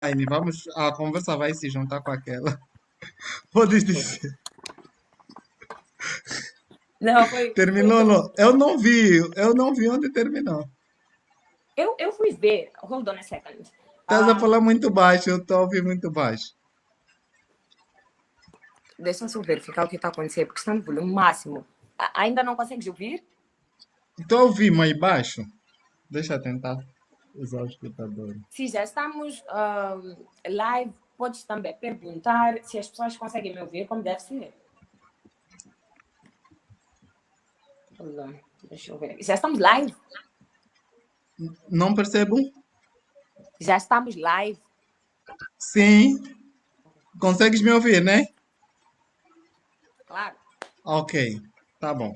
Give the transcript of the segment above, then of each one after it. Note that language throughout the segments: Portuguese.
Ai, vamos, a conversa vai se juntar com aquela. Podes dizer. Não, foi Terminou, tão. não? Eu não vi onde terminou. Eu fui ver. Hold on a second. Estás a falar muito baixo, eu estou a ouvir muito baixo. Deixa eu só verificar o que está acontecendo, porque está no volume máximo. Ainda não consegues ouvir? Estou a ouvir mais baixo. Deixa eu tentar usar o escutador. Se já estamos live, podes também perguntar se as pessoas conseguem me ouvir como deve ser. Hold on, deixa eu ver. Já estamos live? Não percebo? Já estamos live? Sim. Consegues me ouvir, né? Claro. Ok, tá bom.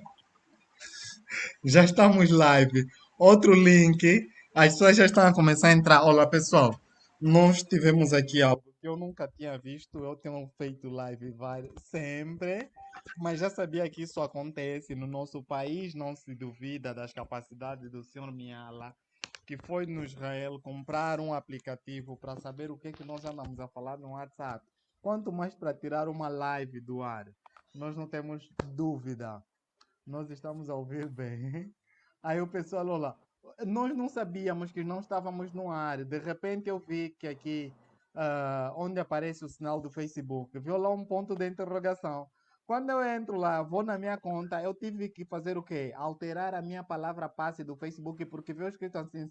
Já estamos live. Outro link. As pessoas já estão a começar a entrar. Olá, pessoal. Nós tivemos aqui algo que eu nunca tinha visto. Eu tenho feito live sempre, mas já sabia que isso acontece no nosso país. Não se duvida das capacidades do senhor Miala, que foi no Israel comprar um aplicativo para saber o que é que nós andamos a falar no WhatsApp. Quanto mais para tirar uma live do ar. Nós não temos dúvida, nós estamos a ouvir bem. Aí o pessoal, olha, nós não sabíamos que não estávamos no ar. De repente eu vi que aqui, onde aparece o sinal do Facebook, viu lá um ponto de interrogação. Quando eu entro lá, vou na minha conta, eu tive que fazer o quê? Alterar a minha palavra passe do Facebook, porque veio escrito assim,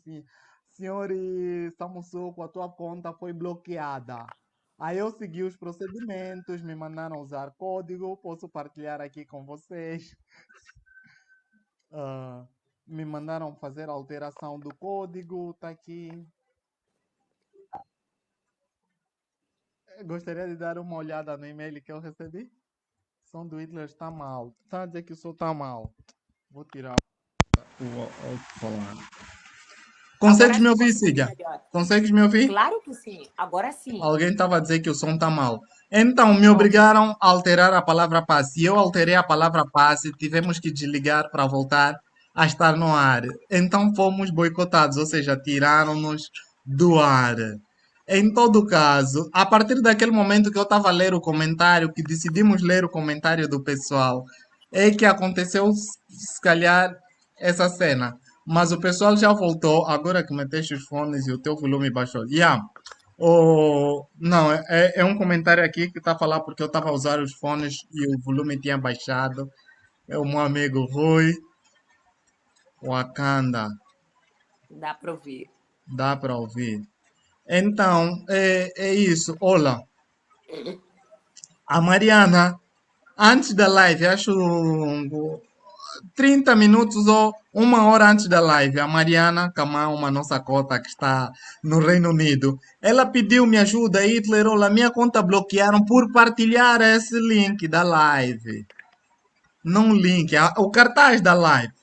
senhor Samusuco, a tua conta foi bloqueada. Aí eu segui os procedimentos, me mandaram usar código, posso partilhar aqui com vocês. Ah, me mandaram fazer a alteração do código, tá aqui. Gostaria de dar uma olhada no e-mail que eu recebi. Som do Hitler está mal. Está a dizer que o som está mal. Vou tirar o alto-falante. Agora Consegues me sim ouvir, consigo ouvir Cília? melhor. Consegues me ouvir? Claro que sim. Agora sim. Alguém estava a dizer que o som está mal. Então, me Ok. obrigaram a alterar a palavra passe. E eu alterei a palavra passe, tivemos que desligar para voltar a estar no ar. Então fomos boicotados, ou seja, tiraram-nos do ar. Em todo caso, a partir daquele momento que eu estava a ler o comentário, que decidimos ler o comentário do pessoal, é que aconteceu, se calhar, essa cena. Mas o pessoal já voltou, agora que meteste os fones e o teu volume baixou. Yeah. Não, é um comentário aqui que está a falar porque eu estava a usar os fones e o volume tinha baixado. É o meu amigo Rui Wakanda, Dá para ouvir. dá para ouvir. Então, é isso. Olá, a Mariana, antes da live, acho 30 minutos ou uma hora antes da live, a Mariana Kamau, uma nossa cota que está no Reino Unido, ela pediu-me ajuda, Hitler, olha, minha conta bloquearam por partilhar esse link da live. Não o link, o cartaz da live.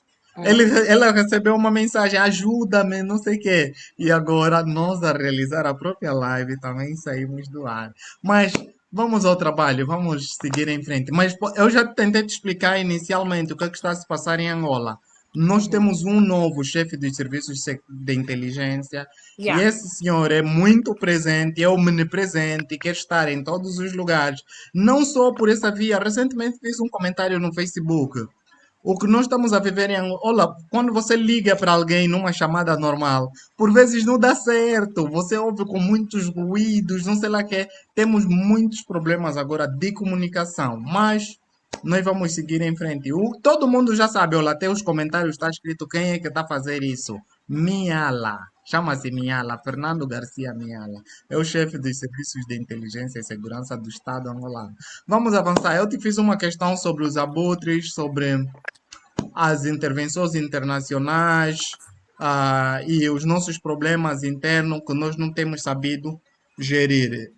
Ela recebeu uma mensagem, ajuda-me, não sei o quê. E agora nós a realizar a própria live também saímos do ar. Mas vamos ao trabalho, vamos seguir em frente. Mas eu já tentei te explicar inicialmente o que é que está a se passar em Angola. Nós Uhum. temos um novo chefe dos serviços de inteligência e Yeah. esse senhor é muito presente, é omnipresente, quer estar em todos os lugares. Não só por essa via. Recentemente fiz um comentário no Facebook. O que nós estamos a viver em Angola, quando você liga para alguém numa chamada normal, por vezes não dá certo, você ouve com muitos ruídos, não sei lá o que. Temos muitos problemas agora de comunicação, mas nós vamos seguir em frente. Todo mundo já sabe, olha, até os comentários está escrito quem é que está a fazer isso. Miala. Chama-se Miala, Fernando Garcia Miala. É o chefe dos serviços de inteligência e segurança do Estado angolano. Vamos avançar. Eu te fiz uma questão sobre os abutres, sobre as intervenções internacionais, e os nossos problemas internos que nós não temos sabido gerir.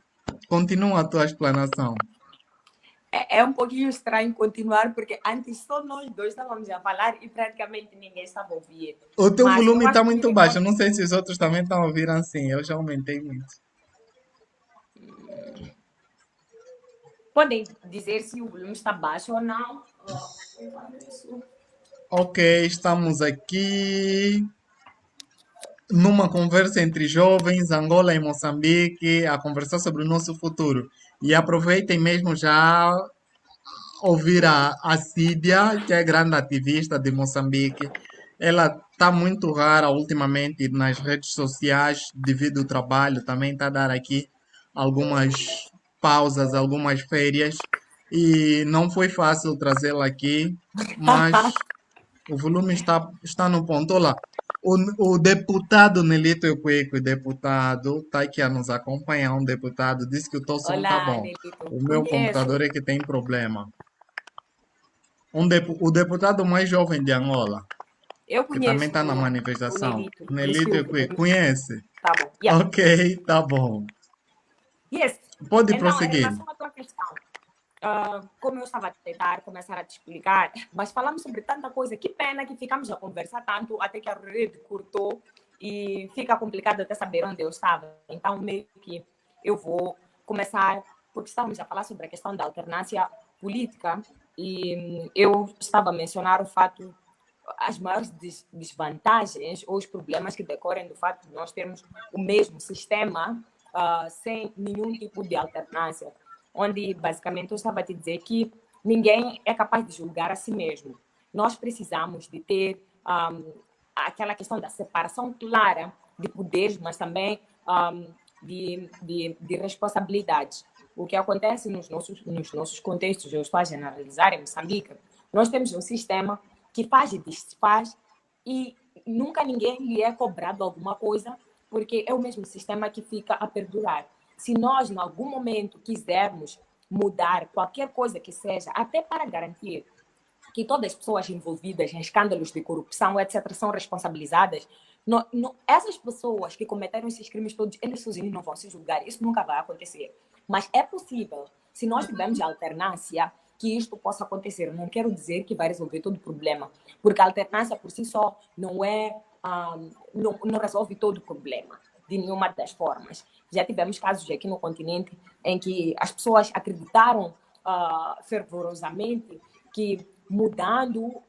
Continua a tua explanação. É um pouquinho estranho continuar, porque antes só nós dois estávamos a falar e praticamente ninguém estava a ouvir. O teu Mas eu volume está acho que muito baixo. Eu não sei se os outros também estão a ouvir assim. Eu já aumentei muito. podem dizer se o volume está baixo ou não. Ok, estamos aqui. numa conversa entre jovens, Angola e Moçambique, a conversar sobre o nosso futuro. E aproveitem mesmo já ouvir a Cídia, que é grande ativista de Moçambique. Ela está muito rara ultimamente nas redes sociais devido ao trabalho. Também está a dar aqui algumas pausas, algumas férias. E não foi fácil trazê-la aqui, mas o volume está no ponto. Olá, o deputado Nelito Equeco, deputado, está aqui a nos acompanhar. Um deputado disse que o teu som tá Olá, bom. Nelito. O meu computador Conheço. é que tem problema. O deputado mais jovem de Angola, Eu que também conheço está na o manifestação. Nelito. Nelito Equeco, conhece? Tá bom. Yeah. Ok, tá bom. Yes. Pode Então, em prosseguir. relação à tua questão, como eu estava a tentar começar a te explicar, mas falamos sobre tanta coisa, que pena que ficamos a conversar tanto até que a rede cortou e fica complicado até saber onde eu estava. Então, meio que eu vou começar, porque estávamos a falar sobre a questão da alternância política e eu estava a mencionar o fato, as maiores desvantagens ou os problemas que decorrem do fato de nós termos o mesmo sistema sem nenhum tipo de alternância, onde basicamente eu estava a te dizer que ninguém é capaz de julgar a si mesmo. Nós precisamos de ter aquela questão da separação clara de poderes, mas também de responsabilidades. O que acontece nos nossos contextos, eu estou a generalizar em Moçambique, nós temos um sistema que faz e desfaz e nunca ninguém lhe é cobrado alguma coisa, porque é o mesmo sistema que fica a perdurar. Se nós, em algum momento, quisermos mudar qualquer coisa que seja, até para garantir que todas as pessoas envolvidas em escândalos de corrupção, etc., são responsabilizadas, essas pessoas que cometeram esses crimes todos, eles sozinhos não vão se julgar. Isso nunca vai acontecer. Mas é possível, se nós tivermos alternância, que isto possa acontecer. Eu não quero dizer que vai resolver todo o problema, porque a alternância por si só não resolve todo o problema, de nenhuma das formas. Já tivemos casos aqui no continente em que as pessoas acreditaram fervorosamente que mudando,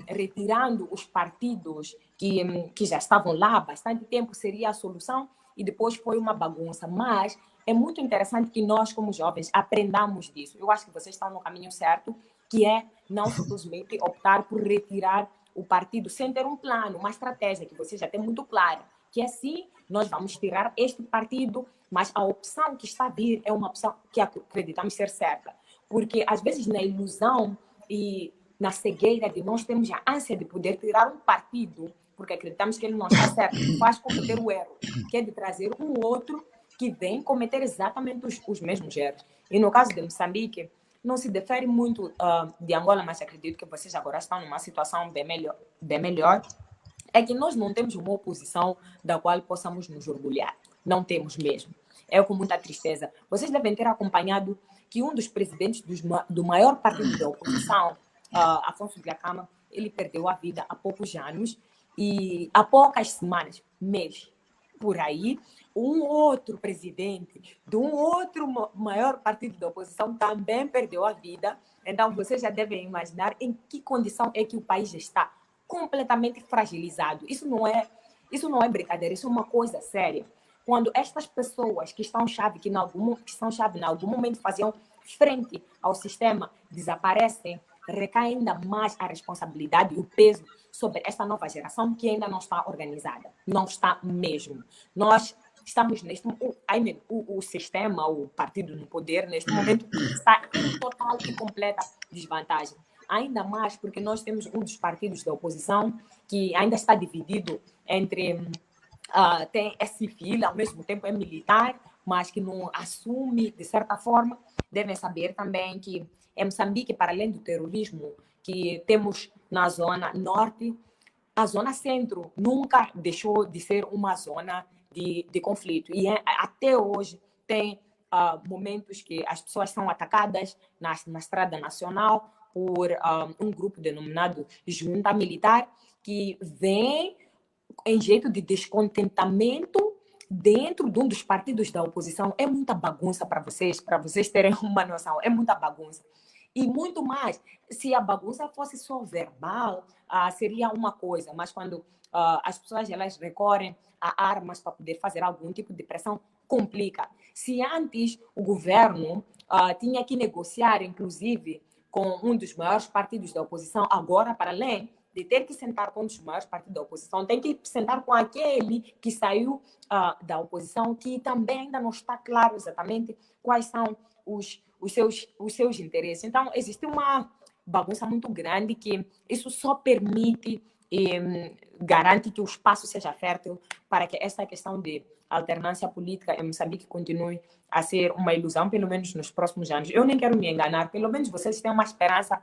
retirando os partidos que já estavam lá há bastante tempo seria a solução e depois foi uma bagunça. Mas é muito interessante que nós, como jovens, aprendamos disso. Eu acho que vocês estão no caminho certo, que é não simplesmente optar por retirar o partido sem ter um plano, uma estratégia que você já tem muito clara, que é sim, nós vamos tirar este partido, mas a opção que está a vir é uma opção que acreditamos ser certa. Porque, às vezes, na ilusão e na cegueira de nós temos a ânsia de poder tirar um partido, porque acreditamos que ele não está certo, faz cometer o erro, que é de trazer um outro que vem cometer exatamente os mesmos erros. E no caso de Moçambique, não se difere muito de Angola, mas acredito que vocês agora estão numa situação bem melhor. É que nós não temos uma oposição da qual possamos nos orgulhar. Não temos mesmo. É com muita tristeza. Vocês devem ter acompanhado que um dos presidentes do maior partido da oposição, Afonso Dhlakama, ele perdeu a vida há poucos anos e há poucas semanas, mês, por aí, um outro presidente de um outro maior partido da oposição também perdeu a vida. Então, vocês já devem imaginar em que condição é que o país está completamente fragilizado. Isso não é brincadeira, isso é uma coisa séria. Quando estas pessoas que estão chave, que em algum momento faziam frente ao sistema, desaparecem, recai ainda mais a responsabilidade e o peso sobre esta nova geração que ainda não está organizada. Não está mesmo. Nós estamos o sistema, o partido no poder, neste momento, está em total e completa desvantagem. Ainda mais porque nós temos um dos partidos da oposição que ainda está dividido entre é civil, ao mesmo tempo é militar, mas que não assume, de certa forma. Devem saber também que em Moçambique, para além do terrorismo que temos na zona norte, a zona centro nunca deixou de ser uma zona de conflito. E até hoje tem momentos que as pessoas são atacadas na estrada nacional por um grupo denominado Junta Militar, que vem em jeito de descontentamento dentro de um dos partidos da oposição. É muita bagunça para vocês terem uma noção, é muita bagunça. e muito mais. Se a bagunça fosse só verbal, seria uma coisa, mas quando as pessoas elas recorrem a armas para poder fazer algum tipo de pressão, complica. Se antes o governo tinha que negociar, inclusive, com um dos maiores partidos da oposição, agora, para além de ter que sentar com um dos maiores partidos da oposição, tem que sentar com aquele que saiu da oposição, que também ainda não está claro exatamente quais são os seus interesses. Então, existe uma bagunça muito grande que isso só permite e garante que o espaço seja fértil para que essa questão de alternância política em Moçambique continue a ser uma ilusão, pelo menos nos próximos anos. Eu nem quero me enganar, pelo menos vocês têm uma esperança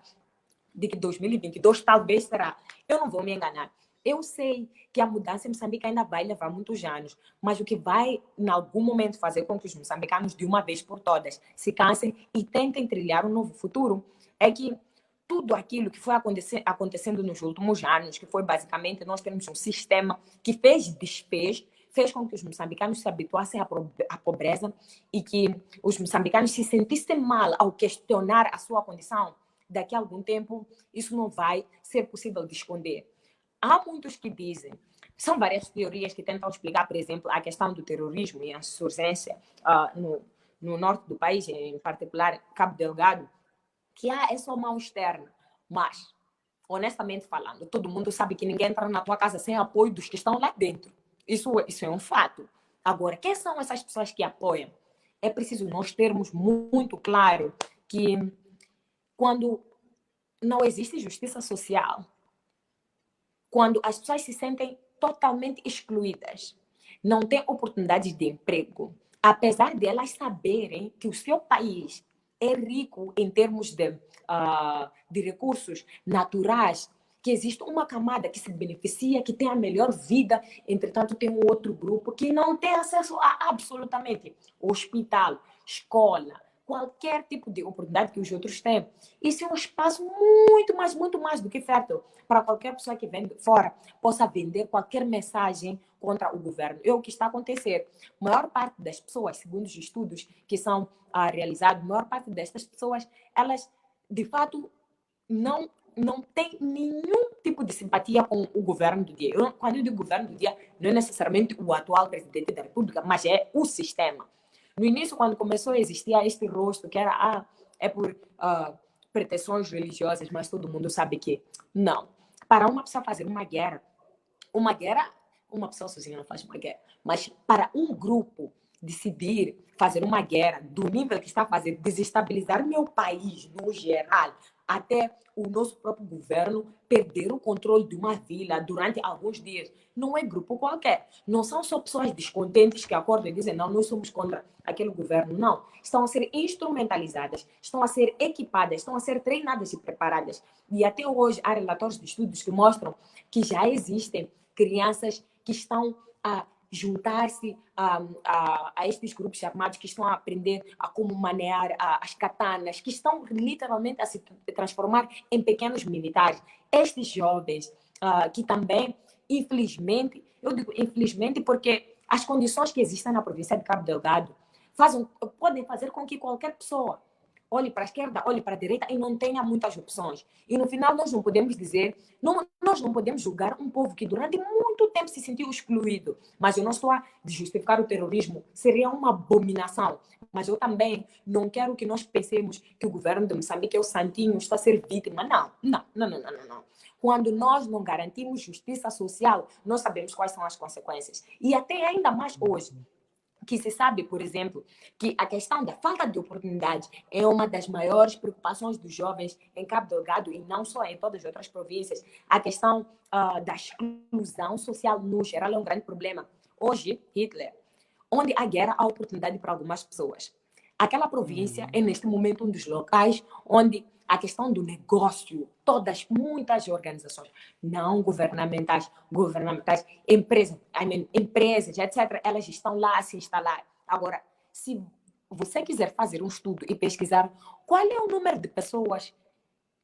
de que 2022 talvez será. Eu não vou me enganar. Eu sei que a mudança em Moçambique ainda vai levar muitos anos, mas o que vai, em algum momento, fazer com que os moçambicanos, de uma vez por todas, se cansem e tentem trilhar um novo futuro, é que tudo aquilo que foi acontecendo nos últimos anos, que foi basicamente nós temos um sistema que desfez, fez com que os moçambicanos se habituassem à pobreza e que os moçambicanos se sentissem mal ao questionar a sua condição. Daqui a algum tempo, isso não vai ser possível de esconder. Há muitos que dizem, são várias teorias que tentam explicar, por exemplo, a questão do terrorismo e a insurgência no norte do país, em particular Cabo Delgado, que é só mão externa. Mas, honestamente falando, todo mundo sabe que ninguém entra na tua casa sem apoio dos que estão lá dentro. Isso é um fato. Agora, quem são essas pessoas que apoiam? É preciso nós termos muito claro que quando não existe justiça social, quando as pessoas se sentem totalmente excluídas, não têm oportunidades de emprego, apesar de elas saberem que o seu país é rico em termos de recursos naturais, que existe uma camada que se beneficia, que tem a melhor vida, entretanto tem um outro grupo que não tem acesso a absolutamente hospital, escola, qualquer tipo de oportunidade que os outros têm. Isso é um espaço muito mais do que fértil para qualquer pessoa que vem de fora possa vender qualquer mensagem contra o governo. É o que está a acontecer. A maior parte das pessoas, segundo os estudos que são realizados, a maior parte destas pessoas, elas, de fato, não tem nenhum tipo de simpatia com o governo do dia. Quando eu digo governo do dia, não é necessariamente o atual presidente da República, mas é o sistema. No início, quando começou a existir este rosto, que era, é por pretensões religiosas, mas todo mundo sabe que não. Para uma pessoa fazer uma guerra, uma pessoa sozinha não faz uma guerra, mas para um grupo decidir fazer uma guerra do nível que está a fazer, desestabilizar meu país no geral, até o nosso próprio governo perder o controle de uma vila durante alguns dias. Não é grupo qualquer. Não são só pessoas descontentes que acordam e dizem não, nós somos contra aquele governo. Não. Estão a ser instrumentalizadas, estão a ser equipadas, estão a ser treinadas e preparadas. E até hoje há relatórios de estudos que mostram que já existem crianças que estão a juntar-se a estes grupos armados, que estão a aprender a como manear as katanas, que estão literalmente a se transformar em pequenos militares. Estes jovens que também, infelizmente, eu digo infelizmente porque as condições que existem na província de Cabo Delgado podem fazer com que qualquer pessoa olhe para a esquerda, olhe para a direita e não tenha muitas opções. E no final nós não podemos dizer, nós não podemos julgar um povo que durante muito tempo se sentiu excluído. Mas eu não estou a justificar o terrorismo, seria uma abominação. Mas eu também não quero que nós pensemos que o governo de Moçambique é o santinho, está a ser vítima. Não. Quando nós não garantimos justiça social, nós sabemos quais são as consequências. E até ainda mais hoje, que se sabe, por exemplo, que a questão da falta de oportunidade é uma das maiores preocupações dos jovens em Cabo Delgado e não só em todas as outras províncias. A questão da exclusão social no geral é um grande problema. Hoje, Hitler, onde há guerra, há oportunidade para algumas pessoas. Aquela província é, neste momento, um dos locais onde a questão do negócio, muitas organizações não governamentais, empresas, etc., elas estão lá a se instalar. Agora, se você quiser fazer um estudo e pesquisar qual é o número de pessoas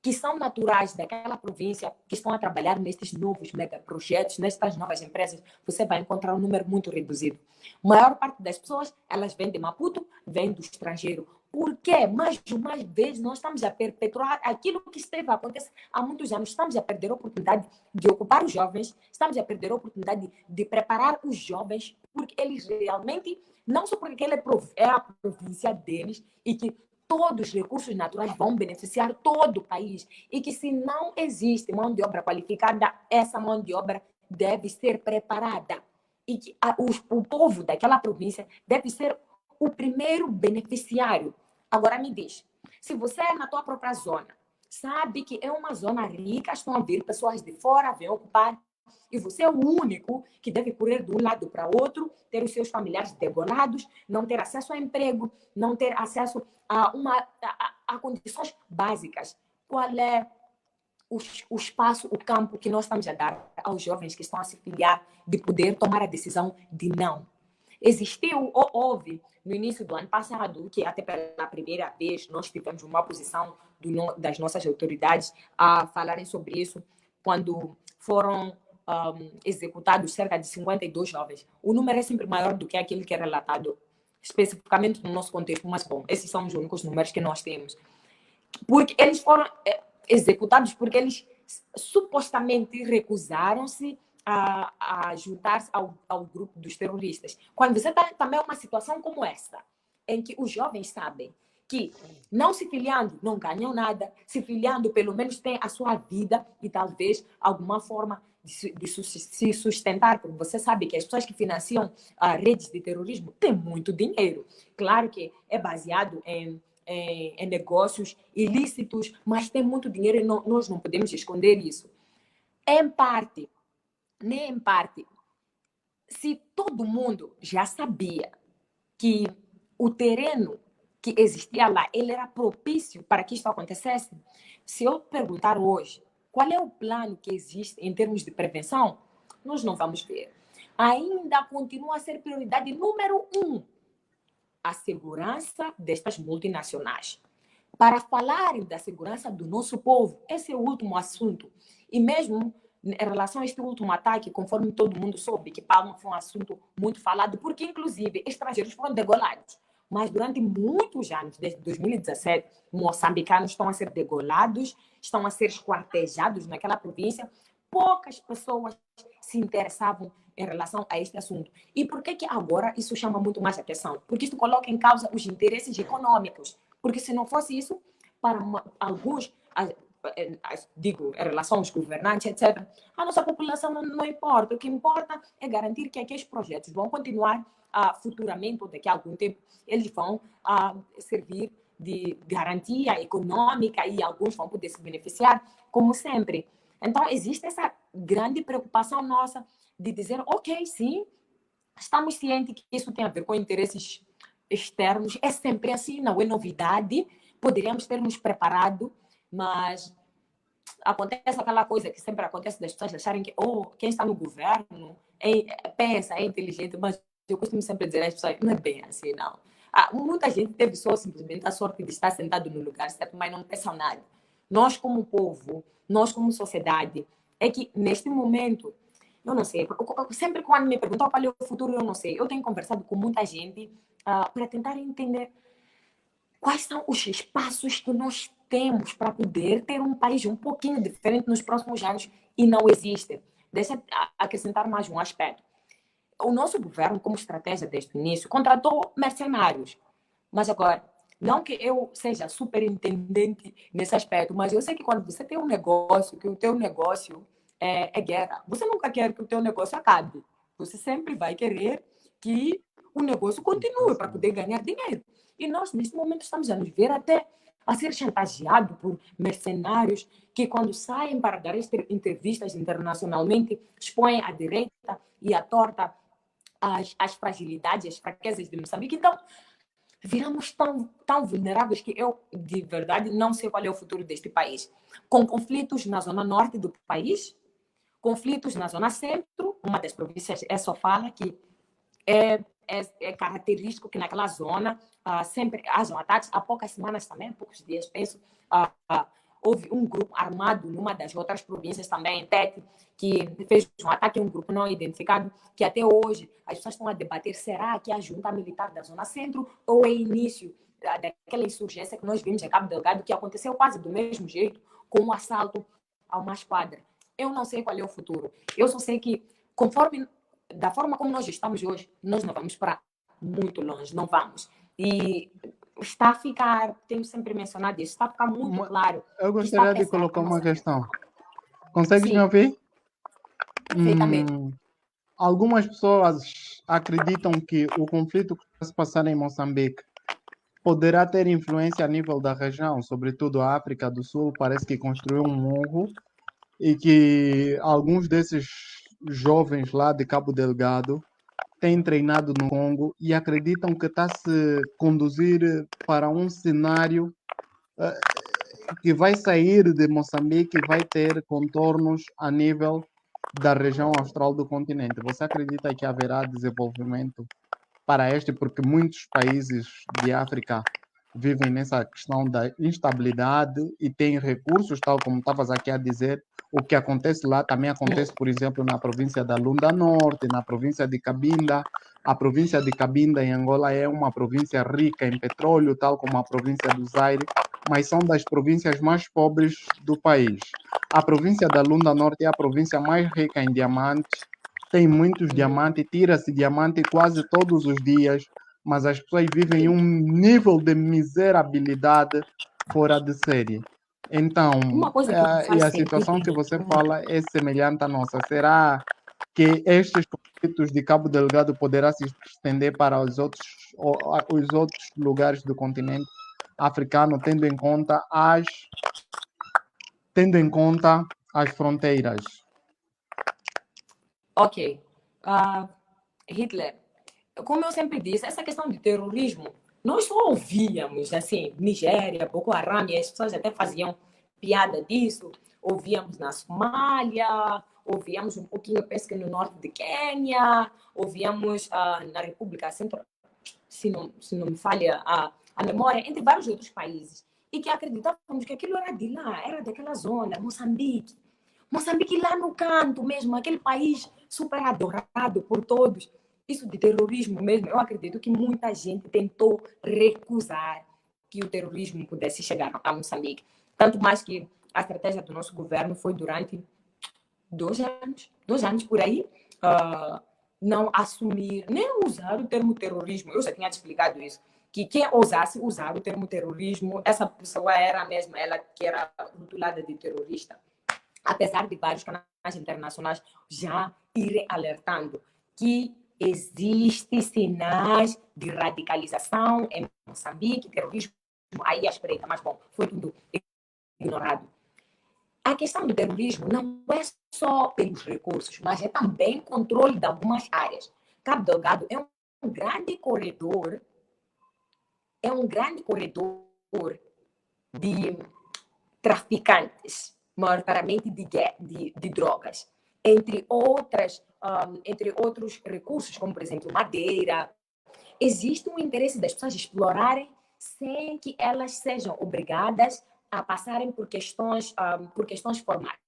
que são naturais daquela província, que estão a trabalhar nestes novos megaprojetos, nestas novas empresas, você vai encontrar um número muito reduzido. A maior parte das pessoas, elas vêm de Maputo, vêm do estrangeiro. Por quê? Mais uma vez, nós estamos a perpetuar aquilo que esteve a acontecer há muitos anos. Estamos a perder a oportunidade de ocupar os jovens, estamos a perder a oportunidade de preparar os jovens, porque eles realmente, não só porque ele é a província deles e que todos os recursos naturais vão beneficiar todo o país e que se não existe mão de obra qualificada, essa mão de obra deve ser preparada e que o povo daquela província deve ser o primeiro beneficiário. Agora me diz, se você é na tua própria zona, sabe que é uma zona rica, estão a vir pessoas de fora, vêm ocupar, e você é o único que deve correr de um lado para outro, ter os seus familiares degolados, não ter acesso a emprego, não ter acesso a condições básicas. Qual é o espaço, o campo que nós estamos a dar aos jovens que estão a se filiar de poder tomar a decisão de não? Existiu ou houve no início do ano passado, que até pela primeira vez nós tivemos uma posição das nossas autoridades a falarem sobre isso, quando foram executados cerca de 52 jovens. O número é sempre maior do que aquele que é relatado especificamente no nosso contexto, mas bom, esses são os únicos números que nós temos. Porque eles foram executados porque eles supostamente recusaram-se a juntar-se ao grupo dos terroristas. Quando você está também uma situação como essa, em que os jovens sabem que não se filiando não ganham nada, se filiando pelo menos tem a sua vida e talvez alguma forma de se sustentar, porque você sabe que as pessoas que financiam redes de terrorismo têm muito dinheiro. Claro que é baseado em negócios ilícitos, mas tem muito dinheiro e nós não podemos esconder isso. Em parte, nem em parte, se todo mundo já sabia que o terreno que existia lá, ele era propício para que isso acontecesse, se eu perguntar hoje qual é o plano que existe em termos de prevenção, nós não vamos ver. Ainda continua a ser prioridade número 1 a segurança destas multinacionais. Para falarem da segurança do nosso povo, esse é o último assunto. E mesmo em relação a este último ataque, conforme todo mundo soube, que Palma foi um assunto muito falado, porque inclusive estrangeiros foram degolados. Mas durante muitos anos, desde 2017, moçambicanos estão a ser degolados, estão a ser esquartejados naquela província. Poucas pessoas se interessavam em relação a este assunto. E por que agora isso chama muito mais atenção? Porque isso coloca em causa os interesses econômicos. Porque se não fosse isso, para alguns, digo, em relação aos governantes, etc., a nossa população não importa. O que importa é garantir que aqueles projetos vão continuar futuramente, ou daqui a algum tempo, eles vão servir de garantia econômica e alguns vão poder se beneficiar, como sempre. Então, existe essa grande preocupação nossa de dizer, ok, sim, estamos cientes que isso tem a ver com interesses externos, é sempre assim, não é novidade, poderíamos ter nos preparado, mas acontece aquela coisa que sempre acontece das pessoas acharem que quem está no governo pensa, é inteligente, mas eu costumo sempre dizer às pessoas, não é bem assim, não. Muita gente teve só simplesmente a sorte de estar sentado no lugar certo, mas não pensam nada. Nós como povo, nós como sociedade, é que neste momento, eu não sei, sempre quando me perguntam qual é o futuro, eu não sei. Eu tenho conversado com muita gente para tentar entender quais são os espaços que nós temos para poder ter um país um pouquinho diferente nos próximos anos e não existe. Deixa eu acrescentar mais um aspecto. O nosso governo, como estratégia desde o início, contratou mercenários. Mas agora, não que eu seja superintendente nesse aspecto, mas eu sei que quando você tem um negócio, que o teu negócio é guerra, você nunca quer que o teu negócio acabe. Você sempre vai querer que o negócio continue para poder ganhar dinheiro. E nós, nesse momento, estamos a nos ver até a ser chantageado por mercenários que, quando saem para dar entrevistas internacionalmente, expõem à direita e à torta as fragilidades, as fraquezas de Moçambique. Então, viramos tão vulneráveis que eu, de verdade, não sei qual é o futuro deste país. Com conflitos na zona norte do país, conflitos na zona centro, uma das províncias é Sofala, que é característico que naquela zona sempre hajam ataques. Há poucas semanas também, há poucos dias, penso, houve um grupo armado numa das outras províncias também, em Tete, que fez um ataque a um grupo não identificado, que até hoje as pessoas estão a debater, será que é a junta militar da zona centro ou é início daquela insurgência que nós vimos em Cabo Delgado, que aconteceu quase do mesmo jeito, com o assalto a uma esquadra. Eu não sei qual é o futuro. Eu só sei que, conforme, da forma como nós estamos hoje, nós não vamos para muito longe, não vamos. E está a ficar, tenho sempre mencionado isso, está a ficar muito Ma- claro Eu que está a gostaria de pesar a colocar uma nossa vida. questão. Consegues me Sim, ouvir? perfeitamente. Algumas pessoas acreditam que o conflito que está se passando em Moçambique poderá ter influência a nível da região, sobretudo a África do Sul, parece que construiu um morro e que alguns desses jovens lá de Cabo Delgado têm treinado no Congo e acreditam que está se conduzir para um cenário que vai sair de Moçambique e vai ter contornos a nível da região austral do continente. Você acredita que haverá desenvolvimento para este? Porque muitos países de África vivem nessa questão da instabilidade e têm recursos, tal como estavas aqui a dizer. O que acontece lá também acontece, por exemplo, na província da Lunda Norte, na província de Cabinda. A província de Cabinda, em Angola, é uma província rica em petróleo, tal como a província do Zaire, mas são das províncias mais pobres do país. A província da Lunda Norte é a província mais rica em diamantes, tem muitos diamantes, tira-se diamante quase todos os dias, mas as pessoas vivem um nível de miserabilidade fora de série. Então, Uma coisa que me e faz a sentir situação que você muito. fala é semelhante à nossa. Será que estes conflitos de Cabo Delgado poderá se estender para os outros lugares do continente africano, tendo em conta as fronteiras? Ok. Ah, Hitler, como eu sempre disse, essa questão de terrorismo, nós só ouvíamos, assim, Nigéria, Boko Haram, e as pessoas até faziam piada disso. Ouvíamos na Somália, ouvíamos um pouquinho, penso que no norte de Quênia, ouvíamos na República Central, se não me falha a memória, entre vários outros países. E que acreditávamos que aquilo era de lá, era daquela zona, Moçambique. Moçambique lá no canto mesmo, aquele país super adorado por todos. Isso de terrorismo mesmo, eu acredito que muita gente tentou recusar que o terrorismo pudesse chegar a Moçambique. Tanto mais que a estratégia do nosso governo foi durante 2 anos por aí, uh, não assumir, nem usar o termo terrorismo. Eu já tinha te explicado isso. Que quem ousasse usar o termo terrorismo, essa pessoa era a mesma, ela que era rotulada de terrorista. Apesar de vários canais internacionais já irem alertando que existem sinais de radicalização em Moçambique, terrorismo aí à espreita, mas bom, foi tudo ignorado. A questão do terrorismo não é só pelos recursos, mas é também controle de algumas áreas. Cabo Delgado grande corredor, é um grande corredor de traficantes, maioritariamente de drogas, entre outros recursos, como por exemplo madeira. Existe um interesse das pessoas explorarem sem que elas sejam obrigadas a passarem por questões formais,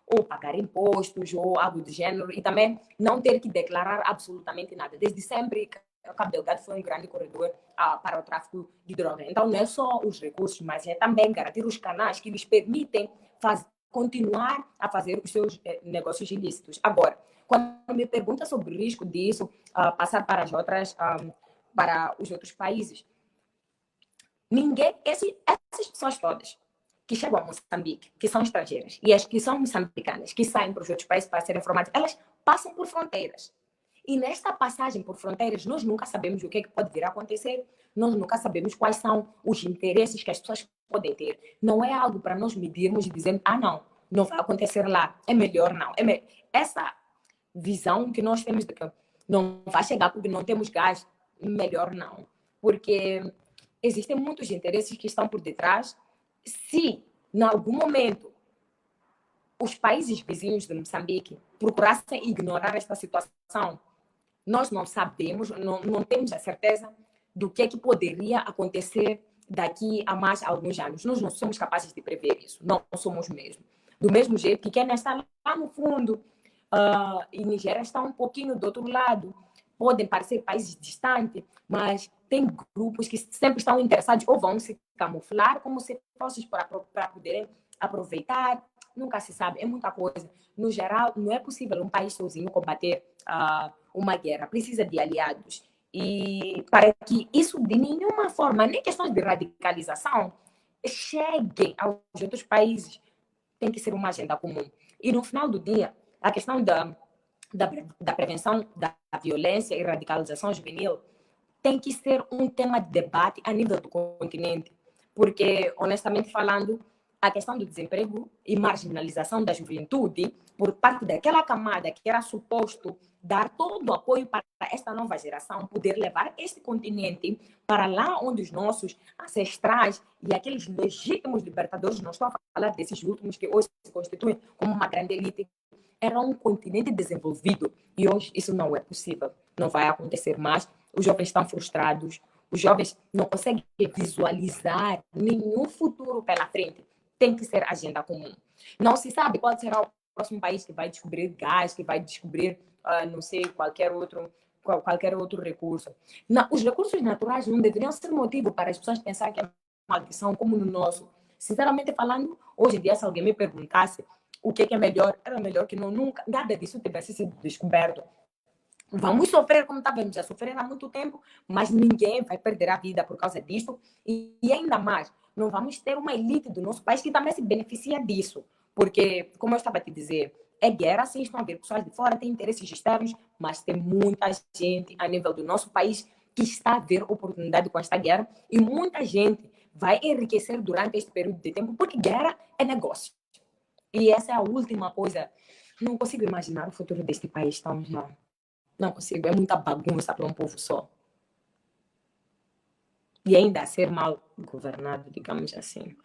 ou pagar impostos, ou algo do gênero, e também não ter que declarar absolutamente nada. Desde sempre, o Cabo Delgado foi um grande corredor para o tráfico de droga. Então, não é só os recursos, mas é também garantir os canais que lhes permitem continuar a fazer os seus negócios ilícitos. Agora, quando me pergunta sobre o risco disso passar para os outros países, essas pessoas todas que chegam a Moçambique, que são estrangeiras, e as que são moçambicanas, que saem para os outros países para serem formadas, elas passam por fronteiras. E nesta passagem por fronteiras, nós nunca sabemos o que, que pode vir a acontecer, nós nunca sabemos quais são os interesses que as pessoas podem ter. Não é algo para nós medirmos e dizermos, não vai acontecer lá, é melhor não. Essa visão que nós temos de que não vai chegar porque não temos gás, melhor não. Porque existem muitos interesses que estão por detrás. Se, em algum momento, os países vizinhos de Moçambique procurassem ignorar esta situação, nós não sabemos, não temos a certeza do que poderia acontecer daqui a mais alguns anos. Nós não somos capazes de prever isso, não somos mesmo. Do mesmo jeito que Quênia está lá no fundo e Nigéria está um pouquinho do outro lado, podem parecer países distantes, mas tem grupos que sempre estão interessados ou vão se camuflar como se fossem para poderem aproveitar. Nunca se sabe, é muita coisa. No geral, não é possível um país sozinho combater uma guerra, precisa de aliados. E para que isso de nenhuma forma, nem questões de radicalização, chegue aos outros países, tem que ser uma agenda comum. E no final do dia, a questão da prevenção da violência e radicalização juvenil tem que ser um tema de debate a nível do continente, porque, honestamente falando, a questão do desemprego e marginalização da juventude por parte daquela camada que era suposto dar todo o apoio para esta nova geração poder levar este continente para lá onde os nossos ancestrais e aqueles legítimos libertadores, não estou a falar desses últimos que hoje se constituem como uma grande elite, era um continente desenvolvido e hoje isso não é possível, não vai acontecer mais. Os jovens estão frustrados, os jovens não conseguem visualizar nenhum futuro pela frente. Tem que ser agenda comum. Não se sabe qual será o próximo país que vai descobrir gás, que vai descobrir, não sei, qualquer outro recurso. Não, os recursos naturais não deveriam ser motivo para as pessoas pensarem que é maldição como no nosso. Sinceramente falando, hoje em dia, se alguém me perguntasse o que é melhor, era melhor que nunca nada disso tivesse sido descoberto. Vamos sofrer como estávamos a sofrer há muito tempo, mas ninguém vai perder a vida por causa disso. E ainda mais, não vamos ter uma elite do nosso país que também se beneficia disso. Porque, como eu estava a te dizer, é guerra, sim, estão a vir pessoas de fora, tem interesses externos, mas tem muita gente a nível do nosso país que está a ver oportunidade com esta guerra e muita gente vai enriquecer durante este período de tempo, porque guerra é negócio. E essa é a última coisa. Não consigo imaginar o futuro deste país tão já. Não consigo. É muita bagunça para um povo só. E ainda ser mal governado, digamos assim.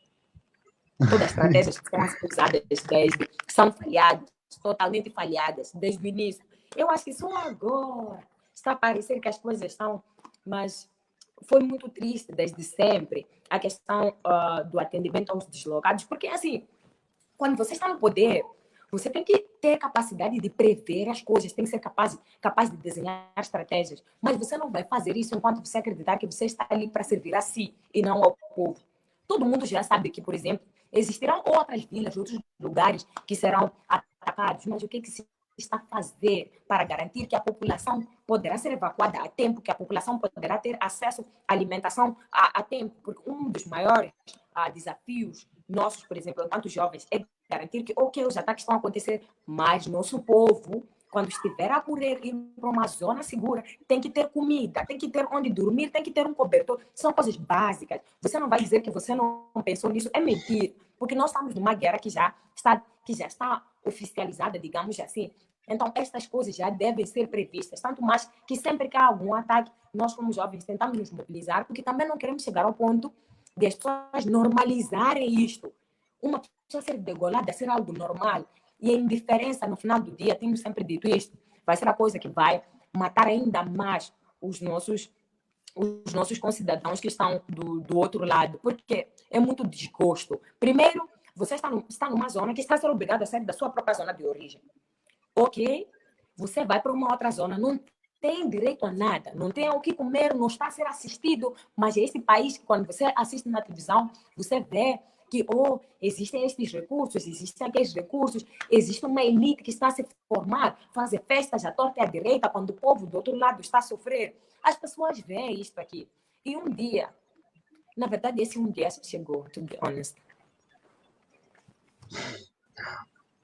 Todas as estratégias que são usadas desde que são falhadas, totalmente falhadas, desde o início. Eu acho que só agora está a parecer que as coisas estão, mas foi muito triste desde sempre a questão do atendimento aos deslocados, porque assim, quando você está no poder, você tem que ter capacidade de prever as coisas, tem que ser capaz de desenhar estratégias. Mas você não vai fazer isso enquanto você acreditar que você está ali para servir a si e não ao povo. Todo mundo já sabe que, por exemplo, existirão outras vilas, outros lugares que serão atacados, mas o que se está a fazer para garantir que a população poderá ser evacuada a tempo, que a população poderá ter acesso à alimentação a tempo? Porque um dos maiores desafios nossos, por exemplo, enquanto jovens, é garantir que, ok, os ataques vão acontecer, mas nosso povo, quando estiver a correr ir para uma zona segura, tem que ter comida, tem que ter onde dormir, tem que ter um cobertor. São coisas básicas. Você não vai dizer que você não pensou nisso. É mentir, porque nós estamos numa guerra que já está oficializada, digamos assim. Então, estas coisas já devem ser previstas. Tanto mais que sempre que há algum ataque, nós como jovens tentamos nos mobilizar, porque também não queremos chegar ao ponto de as pessoas normalizarem isto. Uma pessoa ser degolada, ser algo normal. E a indiferença, no final do dia, temos sempre dito isto, vai ser a coisa que vai matar ainda mais os nossos concidadãos que estão do outro lado, porque é muito desgosto. Primeiro, você está numa zona que está a ser obrigado a sair da sua própria zona de origem. Ok? Você vai para uma outra zona, não tem direito a nada, não tem o que comer, não está a ser assistido, mas é esse país que quando você assiste na televisão, você vê que existem estes recursos, existem aqueles recursos, existe uma elite que está a se formar, fazer festas à torta e à direita, quando o povo do outro lado está a sofrer. As pessoas veem isto aqui. E um dia, na verdade, esse um dia chegou, to be honest.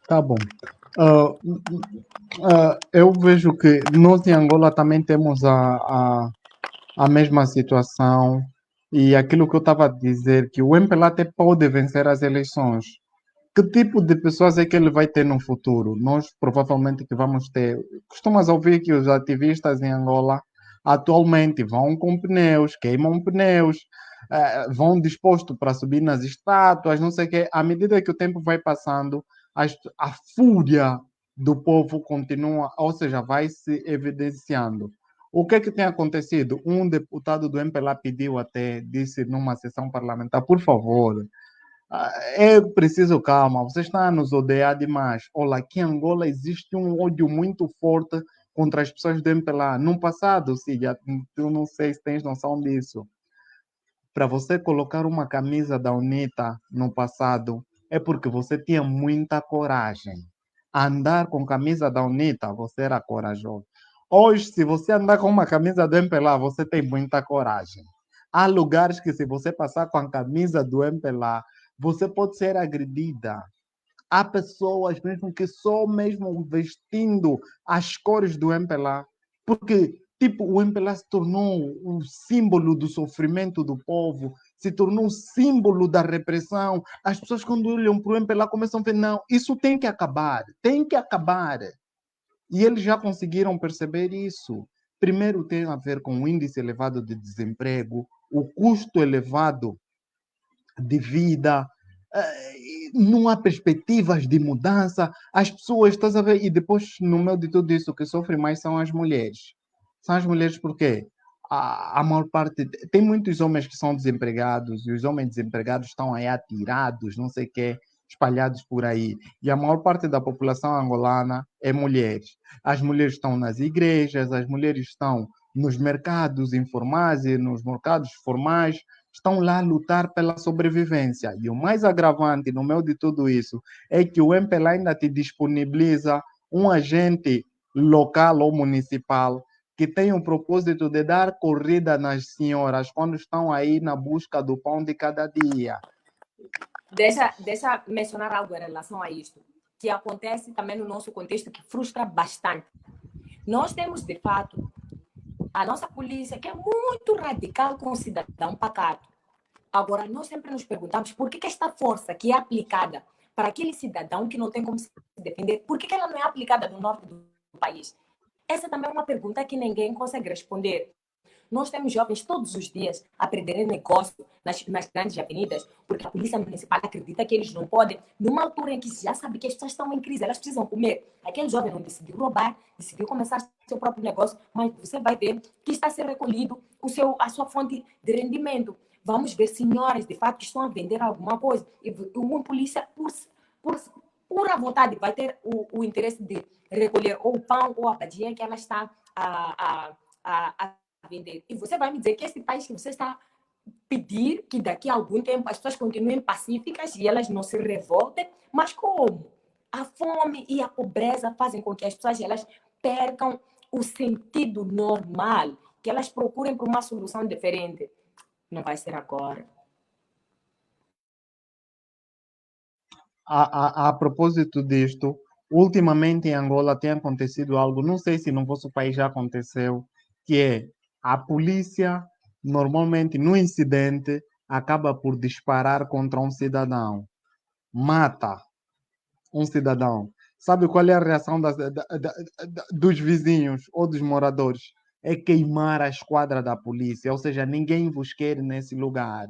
Tá bom. Eu vejo que nós em Angola também temos a mesma situação e aquilo que eu estava a dizer, que o MPLA até pode vencer as eleições. Que tipo de pessoas é que ele vai ter no futuro? Nós provavelmente que vamos ter. Costumas ouvir que os ativistas em Angola atualmente vão com pneus, queimam pneus, vão disposto para subir nas estátuas, não sei o quê. À medida que o tempo vai passando, a fúria do povo continua, ou seja, vai se evidenciando. O que é que tem acontecido? Um deputado do MPLA pediu até, disse numa sessão parlamentar, por favor, é preciso calma, você está a nos odiar demais. Olha, aqui em Angola existe um ódio muito forte contra as pessoas do MPLA. No passado, Cília, tu não sei se tens noção disso. Para você colocar uma camisa da UNITA no passado, é porque você tinha muita coragem. Andar com camisa da UNITA, você era corajoso. Hoje, se você andar com uma camisa do MPLA, você tem muita coragem. Há lugares que, se você passar com a camisa do MPLA, você pode ser agredida. Há pessoas mesmo que só mesmo vestindo as cores do MPLA, porque tipo, o MPLA se tornou um símbolo do sofrimento do povo, se tornou um símbolo da repressão. As pessoas quando olham para o MPLA começam a ver, não, isso tem que acabar, tem que acabar. E eles já conseguiram perceber isso. Primeiro tem a ver com o índice elevado de desemprego, o custo elevado de vida, não há perspectivas de mudança, as pessoas, estás a ver? E depois, no meio de tudo isso, o que sofrem mais são as mulheres. São as mulheres porque a maior parte. Tem muitos homens que são desempregados e os homens desempregados estão aí atirados, não sei o quê, espalhados por aí. E a maior parte da população angolana é mulheres. As mulheres estão nas igrejas, as mulheres estão nos mercados informais e nos mercados formais, estão lá a lutar pela sobrevivência. E o mais agravante no meio de tudo isso é que o MPLA ainda te disponibiliza um agente local ou municipal que tem o propósito de dar corrida nas senhoras quando estão aí na busca do pão de cada dia. Deixa mencionar algo em relação a isto, que acontece também no nosso contexto, que frustra bastante. Nós temos, de fato, a nossa polícia, que é muito radical com o cidadão pacato. Agora, nós sempre nos perguntamos por que esta força que é aplicada para aquele cidadão que não tem como se defender, por que ela não é aplicada no norte do país? Essa também é uma pergunta que ninguém consegue responder. Nós temos jovens todos os dias a perderem negócio nas grandes avenidas, porque a polícia municipal acredita que eles não podem, numa altura em que já sabe que as pessoas estão em crise, elas precisam comer. Aquele jovem não decidiu roubar, decidiu começar seu próprio negócio, mas você vai ver que está a ser recolhido a sua fonte de rendimento. Vamos ver senhoras, de fato, que estão a vender alguma coisa. E uma polícia, por pura vontade, vai ter o interesse de recolher ou o pão ou a abadia que ela está a vender. E você vai me dizer que esse país que você está pedir que daqui a algum tempo as pessoas continuem pacíficas e elas não se revoltem, mas como? A fome e a pobreza fazem com que as pessoas elas percam o sentido normal, que elas procurem por uma solução diferente. Não vai ser agora. A propósito disto, ultimamente em Angola tem acontecido algo, não sei se no vosso país já aconteceu, que é a polícia, normalmente no incidente, acaba por disparar contra um cidadão, mata um cidadão. Sabe qual é a reação dos vizinhos ou dos moradores? É queimar a esquadra da polícia, ou seja, ninguém vos quer nesse lugar.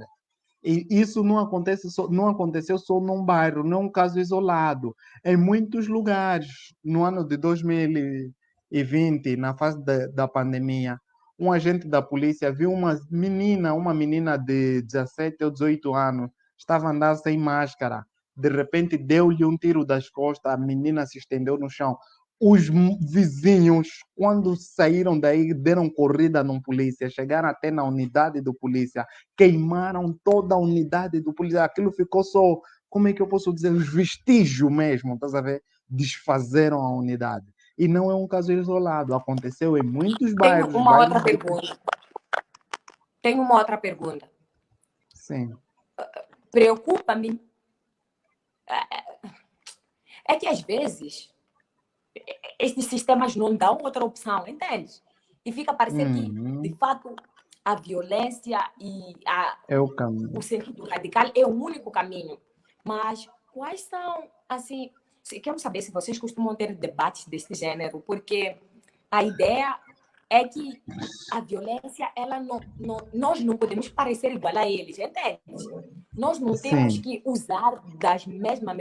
E isso não aconteceu só num bairro, não é um caso isolado. Em muitos lugares, no ano de 2020, na fase da pandemia, um agente da polícia viu uma menina de 17 ou 18 anos, estava andando sem máscara. De repente, deu-lhe um tiro das costas, a menina se estendeu no chão. Os vizinhos, quando saíram daí, deram corrida num polícia, chegaram até na unidade do polícia, queimaram toda a unidade do polícia. Aquilo ficou só, como é que eu posso dizer, os vestígios mesmo, estás a ver? Desfazeram a unidade. E não é um caso isolado, aconteceu em muitos Tenho bairros, uma bairros outra pergunta. Tenho uma outra pergunta. Sim. Preocupa-me é que às vezes estes sistemas não dão outra opção, entende? E fica a parecer que, de fato, a violência e é o caminho. o sentido radical é o único caminho. Mas quais são, assim, quero saber se vocês costumam ter debates desse gênero, porque a ideia é que a violência, nós não podemos parecer igual a eles, entende? Nós não temos Sim. que usar das mesmas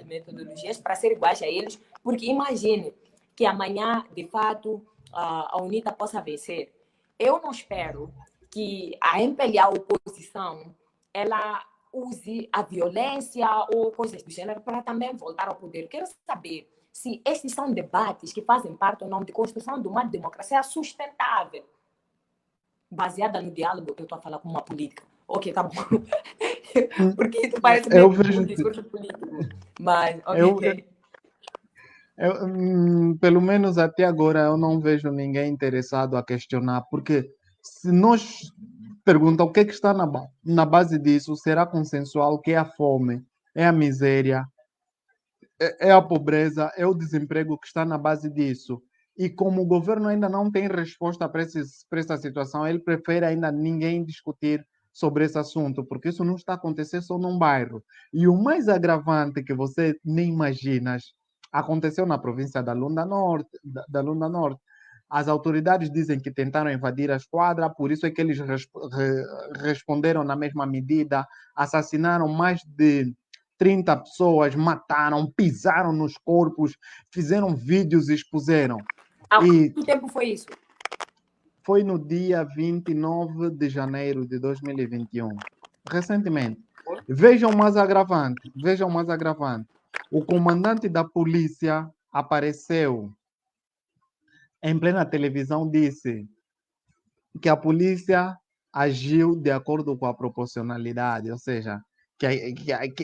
metodologias para ser iguais a eles, porque imagine que amanhã, de fato, a UNITA possa vencer. Eu não espero que a MPLA, a oposição, ela use a violência ou coisas do gênero para também voltar ao poder. Quero saber se estes são debates que fazem parte ou não de construção de uma democracia sustentável, baseada no diálogo. Eu estou a falar com uma política. Ok, tá bom. Porque isso parece Eu mesmo um vejo, discurso político. Mas, eu, ok. pelo menos até agora, eu não vejo ninguém interessado a questionar, porque se nós perguntar o que está na base disso, será consensual que é a fome, é a miséria, é a pobreza, é o desemprego que está na base disso. E como o governo ainda não tem resposta para essa situação, ele prefere ainda ninguém discutir sobre esse assunto, porque isso não está acontecendo só num bairro. E o mais agravante que você nem imaginas aconteceu na província da Lunda Norte, da Lunda Norte. As autoridades dizem que tentaram invadir a esquadra, por isso é que eles responderam na mesma medida, assassinaram mais de 30 pessoas, mataram, pisaram nos corpos, fizeram vídeos e expuseram. Há E quanto tempo foi isso? foi no dia 29 de janeiro de 2021, recentemente. Vejam mais agravante. O comandante da polícia apareceu em plena televisão, disse que a polícia agiu de acordo com a proporcionalidade, ou seja, que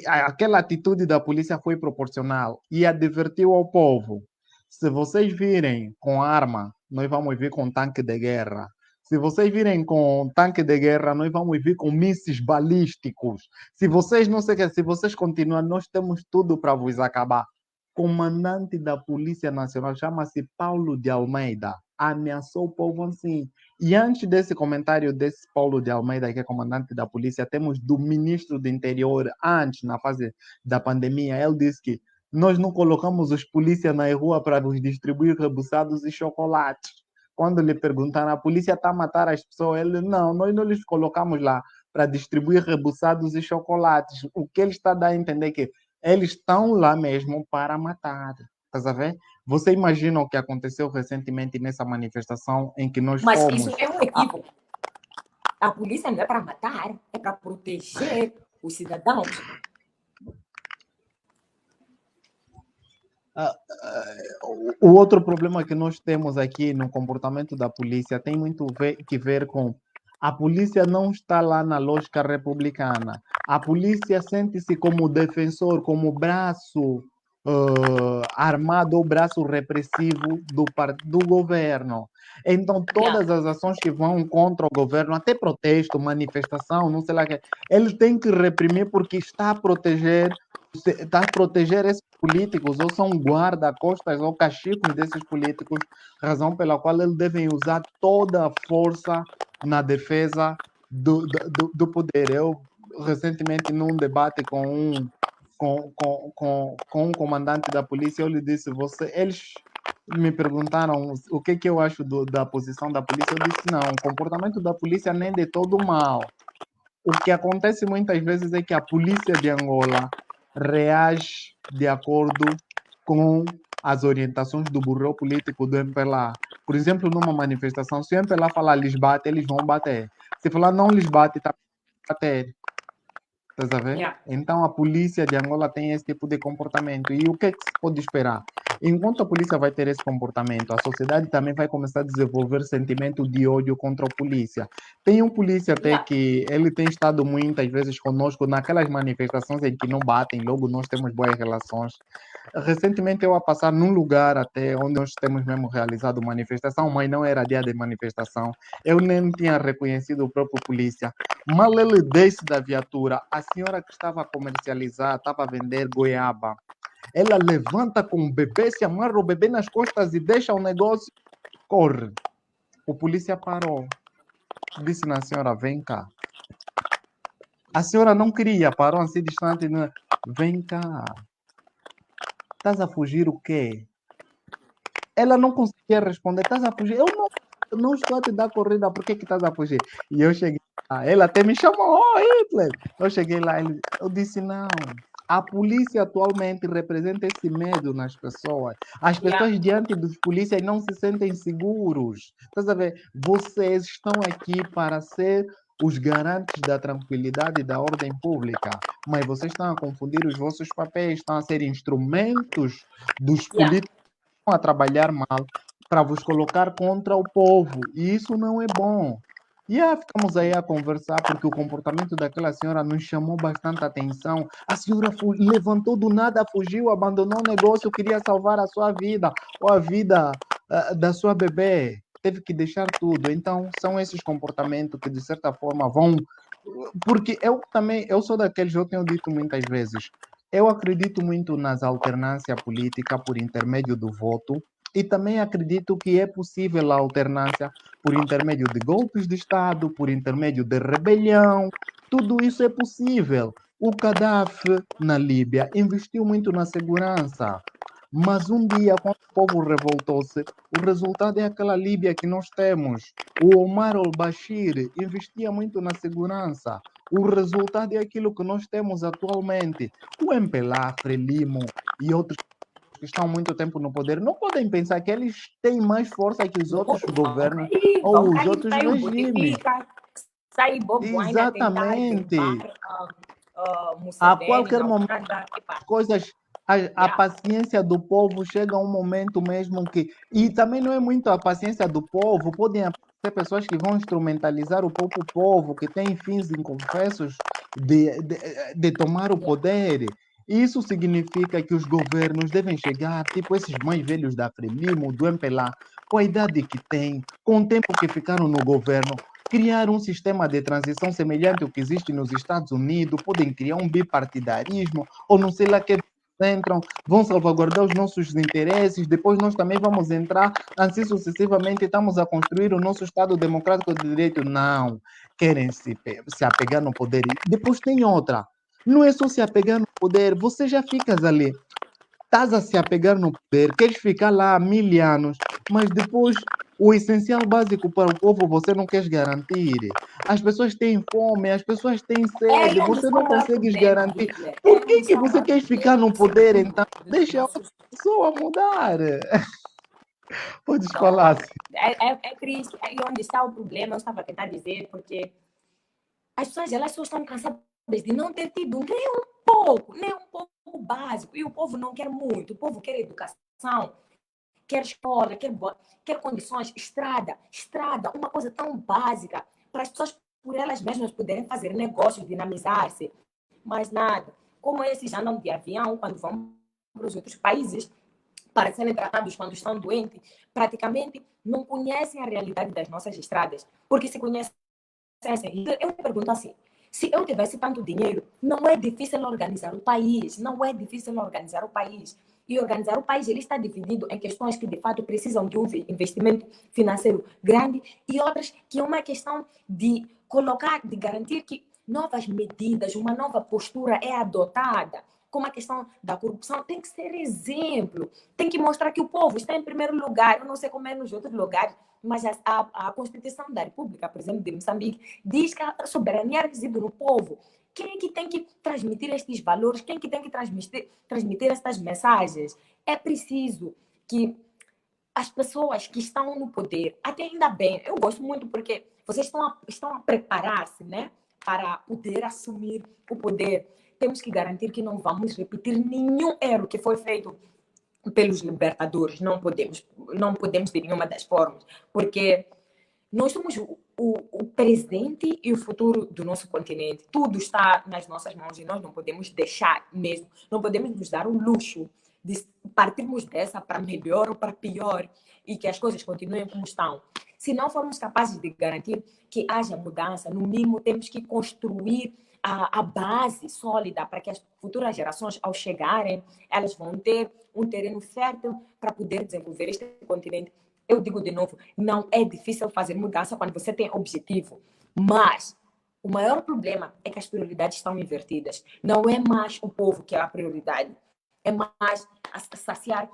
aquela atitude da polícia foi proporcional e advertiu ao povo: se vocês virem com arma, nós vamos vir com tanque de guerra. Se vocês virem com tanque de guerra, nós vamos vir com mísseis balísticos. Se vocês não sei o que, se vocês continuarem, nós temos tudo para vos acabar. Comandante da Polícia Nacional chama-se Paulo de Almeida. Ameaçou o povo assim. E antes desse comentário desse Paulo de Almeida, que é comandante da polícia, temos do ministro do Interior, antes, na fase da pandemia, ele disse que nós não colocamos os polícias na rua para vos distribuir rebuçados e chocolates. Quando lhe perguntaram, a polícia está a matar as pessoas, ele, não, nós não lhes colocamos lá para distribuir rebuçados e chocolates. O que ele está a dar a entender é que eles estão lá mesmo para matar. Estás a ver? Você imagina o que aconteceu recentemente nessa manifestação em que nós Mas isso fomos? é um equívoco. A polícia não é para matar, é para proteger os cidadãos. O outro problema que nós temos aqui no comportamento da polícia tem muito que ver com a polícia não está lá na lógica republicana. A polícia sente-se como defensor, como braço armado ou braço repressivo do governo. Então, Yeah. todas as ações que vão contra o governo, até protesto, manifestação, não sei lá, eles têm que reprimir porque está a proteger esses políticos, ou são guarda-costas ou cachicos desses políticos, razão pela qual eles devem usar toda a força na defesa do poder. Eu, recentemente, num debate com um comandante da polícia, eu lhe disse, eles me perguntaram o que eu acho da posição da polícia, eu disse, não, o comportamento da polícia nem de todo mal. O que acontece muitas vezes é que a polícia de Angola reage de acordo com as orientações do burô político do MPLA. Por exemplo, numa manifestação, se o MPLA falar lhes bate, eles vão bater. Se falar não lhes bate, tá bater. Estás a ver? Yeah. Então a polícia de Angola tem esse tipo de comportamento. E o que é que se pode esperar? Enquanto a polícia vai ter esse comportamento, a sociedade também vai começar a desenvolver sentimento de ódio contra a polícia. Tem um polícia até Yeah. que ele tem estado muitas vezes conosco naquelas manifestações em que não batem, logo nós temos boas relações. Recentemente eu a passar num lugar até onde nós temos mesmo realizado manifestação, mas não era dia de manifestação. Eu nem tinha reconhecido o próprio polícia. Mal ele desce da viatura, a senhora que estava a comercializar, estava a vender goiaba. Ela levanta com o bebê, se amarra o bebê nas costas e deixa o negócio, corre. O polícia parou. Disse na senhora, vem cá. A senhora não queria, parou assim distante. Vem cá. Estás a fugir o quê? Ela não conseguia responder. Estás a fugir? Eu não estou a te dar corrida, por que estás a fugir? E eu cheguei lá, ela até me chamou, oh, Hitler. Eu cheguei lá, eu disse, não. A polícia atualmente representa esse medo nas pessoas. As Yeah. pessoas diante dos polícias não se sentem seguros. Estás a ver? Vocês estão aqui para ser os garantes da tranquilidade e da ordem pública. Mas vocês estão a confundir os vossos papéis, estão a ser instrumentos dos Yeah. políticos que estão a trabalhar mal para vos colocar contra o povo. E isso não é bom. E aí ficamos aí a conversar porque o comportamento daquela senhora nos chamou bastante atenção. A senhora levantou do nada, fugiu, abandonou o negócio, queria salvar a sua vida ou a vida da sua bebê. Teve que deixar tudo. Então, são esses comportamentos que, de certa forma, vão. Porque eu também, eu sou daqueles, eu tenho dito muitas vezes, eu acredito muito nas alternância política por intermédio do voto e também acredito que é possível a alternância por intermédio de golpes de Estado, por intermédio de rebelião. Tudo isso é possível. O Gaddafi, na Líbia, investiu muito na segurança. Mas um dia, quando o povo revoltou-se, o resultado é aquela Líbia que nós temos. O Omar al-Bashir investia muito na segurança. O resultado é aquilo que nós temos atualmente. O MPLA, Frelimo e outros que estão há muito tempo no poder não podem pensar que eles têm mais força que os outros governos Vão ou os cair, outros sai o regimes. Botefica, sai Bob Wine a tentar derrubar Exatamente. A Museveni qualquer na momento Uganda. Epá, coisas, a yeah. paciência do povo chega a um momento mesmo que. E também não é muito a paciência do povo, podem aparecer pessoas que vão instrumentalizar o próprio povo, que têm fins inconfessos de tomar o Yeah. poder. Isso significa que os governos devem chegar, tipo esses mais velhos da Frelimo, do MPLA, com a idade que têm, com o tempo que ficaram no governo, criar um sistema de transição semelhante ao que existe nos Estados Unidos, podem criar um bipartidarismo, ou não sei lá que entram, vão salvaguardar os nossos interesses, depois nós também vamos entrar, assim sucessivamente, estamos a construir o nosso Estado democrático de direito. Não, querem se apegar no poder. Depois tem outra, não é só se apegar no poder, você já ficas ali, estás a se apegar no poder, queres ficar lá há 1000 anos, mas depois o essencial básico para o povo você não queres garantir. As pessoas têm fome, as pessoas têm É sede, aí onde você está não o maior consegues problema, garantir. Hitler. É Por onde que está o você maior quer ficar problema. no poder Segundo então? dos Deixa a outra nossos. pessoa mudar. Podes Não, falar. é triste. É aí onde está o problema. Eu estava a tentar dizer, porque as pessoas elas só estão cansadas de não ter tido nem um pouco básico. E o povo não quer muito. O povo quer educação, quer escola, quer condições, estrada, uma coisa tão básica para as pessoas por elas mesmas poderem fazer negócios, dinamizar-se, mas nada. Como esses andam de avião quando vão para os outros países para serem tratados quando estão doentes, praticamente não conhecem a realidade das nossas estradas, porque se conhecem, eu me pergunto assim, se eu tivesse tanto dinheiro, não é difícil organizar o país, não é difícil organizar o país. E organizar o país, ele está dividido em questões que, de fato, precisam de um investimento financeiro grande e outras que é uma questão de colocar, de garantir que novas medidas, uma nova postura é adotada. Como a questão da corrupção, tem que ser exemplo, tem que mostrar que o povo está em primeiro lugar. Eu não sei como é nos outros lugares, mas a Constituição da República, por exemplo, de Moçambique, diz que a soberania reside no povo. Quem é que tem que transmitir estes valores? Quem é que tem que transmitir estas mensagens? É preciso que as pessoas que estão no poder, até ainda bem, eu gosto muito porque vocês estão a preparar-se, né, para poder assumir o poder. Temos que garantir que não vamos repetir nenhum erro que foi feito pelos libertadores. Não podemos de nenhuma das formas, porque nós somos o presente e o futuro do nosso continente. Tudo está nas nossas mãos e nós não podemos deixar mesmo, não podemos nos dar o luxo de partirmos dessa para melhor ou para pior e que as coisas continuem como estão. Se não formos capazes de garantir que haja mudança, no mínimo temos que construir a base sólida para que as futuras gerações, ao chegarem, elas vão ter um terreno fértil para poder desenvolver este continente. Eu digo de novo, não é difícil fazer mudança quando você tem objetivo, mas o maior problema é que as prioridades estão invertidas. Não é mais o povo que é a prioridade, é mais saciar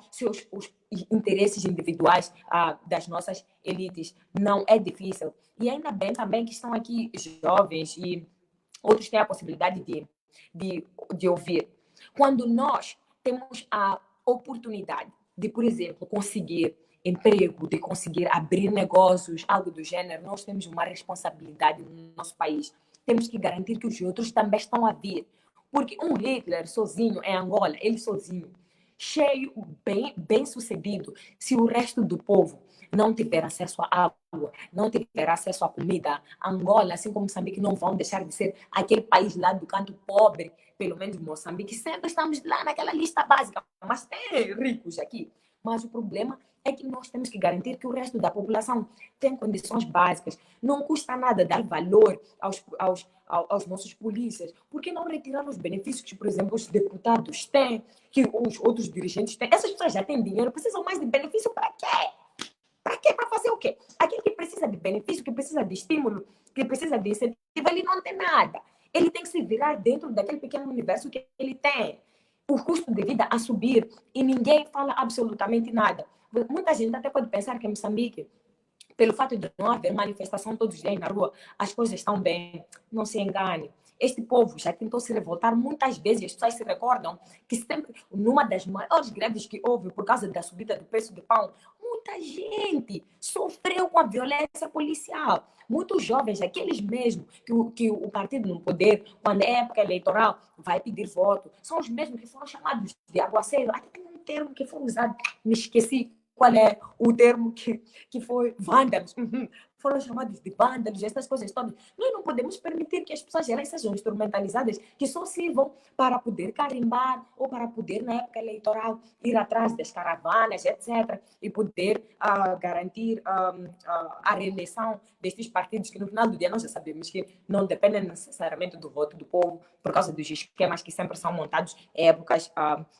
os interesses individuais das nossas elites. Não é difícil. E ainda bem também que estão aqui jovens e outros têm a possibilidade de ouvir. Quando nós temos a oportunidade de, por exemplo, conseguir emprego, de conseguir abrir negócios, algo do gênero, nós temos uma responsabilidade no nosso país. Temos que garantir que os outros também estão a vir. Porque um Hitler sozinho em Angola, ele sozinho, cheio, bem sucedido, se o resto do povo não tiver acesso à água, não tiver acesso à comida, Angola, assim como Moçambique, não vão deixar de ser aquele país lá do canto pobre, pelo menos Moçambique, sempre estamos lá naquela lista básica, mas tem ricos aqui. Mas o problema é que nós temos que garantir que o resto da população tem condições básicas. Não custa nada dar valor aos nossos polícias. Por que não retirar os benefícios que, por exemplo, os deputados têm, que os outros dirigentes têm? Essas pessoas já têm dinheiro, precisam mais de benefício para quê? Para quê? Para fazer o quê? Aquele que precisa de benefício, que precisa de estímulo, que precisa de incentivo, ele não tem nada. Ele tem que se virar dentro daquele pequeno universo que ele tem. O custo de vida a subir e ninguém fala absolutamente nada. Muita gente até pode pensar que em Moçambique, pelo fato de não haver manifestação todos os dias na rua, as coisas estão bem. Não se engane. Este povo já tentou se revoltar muitas vezes. As pessoas se recordam que sempre, numa das maiores greves que houve por causa da subida do preço do pão, muita gente sofreu com a violência policial. Muitos jovens, aqueles mesmos que o partido no poder, quando é época eleitoral, vai pedir voto, são os mesmos que foram chamados de aguaceiro. Até tem um termo que foi usado, me esqueci qual é o termo que foi vândalos. Foram chamados de vândalos, essas coisas todas. Nós não podemos permitir que as pessoas elas sejam instrumentalizadas, que só sirvam para poder carimbar ou para poder, na época eleitoral, ir atrás das caravanas, etc., e poder garantir a reeleição destes partidos que, no final do dia, nós já sabemos que não dependem necessariamente do voto do povo, por causa dos esquemas que sempre são montados em épocas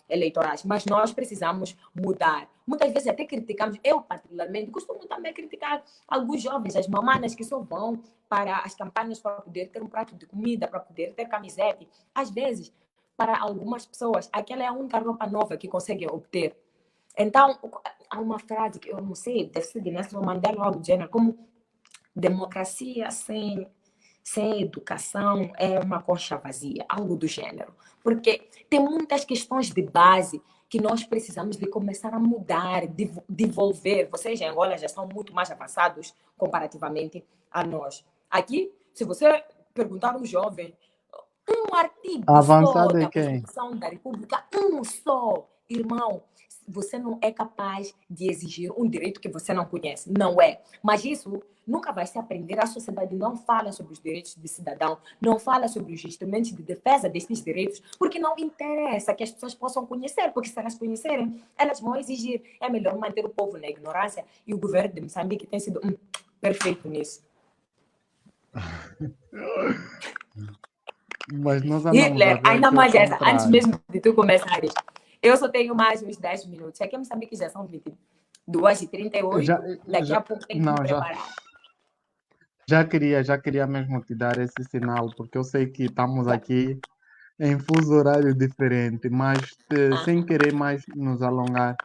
eleitorais. Mas nós precisamos mudar. Muitas vezes até criticamos, eu particularmente costumo também criticar alguns jovens, as mamanas que só vão para as campanhas para poder ter um prato de comida, para poder ter camiseta. Às vezes, para algumas pessoas, aquela é a única roupa nova que conseguem obter. Então, há uma frase que eu não sei, deve ser de Nelson Mandela ou algo do gênero, como democracia sem educação é uma concha vazia, algo do gênero. Porque tem muitas questões de base que nós precisamos de começar a mudar, desenvolver. Vocês em Angola já são muito mais avançados comparativamente a nós. Aqui, se você perguntar a um jovem, um artigo só Avançado é da quem? Constituição da República, um só, irmão, você não é capaz de exigir um direito que você não conhece. Não é. Mas isso nunca vai se aprender. A sociedade não fala sobre os direitos do cidadão, não fala sobre os instrumentos de defesa desses direitos, porque não interessa que as pessoas possam conhecer, porque se elas conhecerem, elas vão exigir. É melhor manter o povo na ignorância e o governo de Moçambique tem sido perfeito nisso. Mas nós andamos a Hitler, ver ainda aqui o mais essa, antes contrário. mesmo de tu começares. Eu só tenho mais uns 10 minutos. Aqui em Moçambique já são 22h38. Já, Daqui a já, pouco tenho que me não, preparar. já queria mesmo te dar esse sinal, porque eu sei que estamos aqui em fuso horário diferente, mas sem Ah, querer mais nos alongar,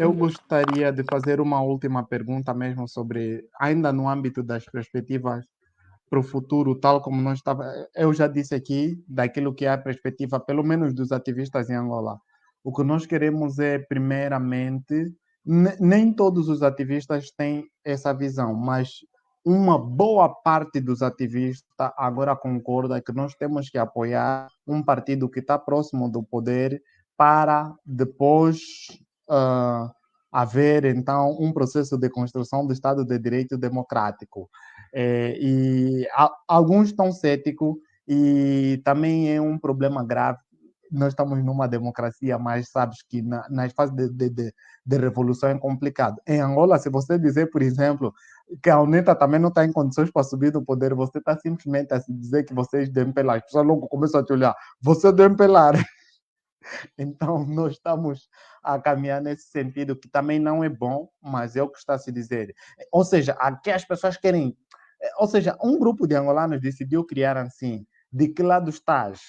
eu uhum. gostaria de fazer uma última pergunta mesmo sobre, ainda no âmbito das perspectivas para o futuro, tal como nós estava, eu já disse aqui, daquilo que é a perspectiva, pelo menos dos ativistas em Angola. O que nós queremos é, primeiramente, nem todos os ativistas têm essa visão, mas uma boa parte dos ativistas agora concorda que nós temos que apoiar um partido que está próximo do poder para depois uh, haver, então, um processo de construção do Estado de Direito democrático. Alguns estão céticos e também é um problema grave. Nós estamos numa democracia, mas sabes que nas fases de revolução é complicado. Em Angola, se você dizer, por exemplo, que a UNETA também não está em condições para subir no poder, você está simplesmente a se dizer que vocês de MPLA. As pessoas logo começam a te olhar. Você é do MPLA. Então, nós estamos a caminhar nesse sentido, que também não é bom, mas é o que está a se dizer. Ou seja, aqui as pessoas querem. Ou seja, um grupo de angolanos decidiu criar assim: de que lado estás?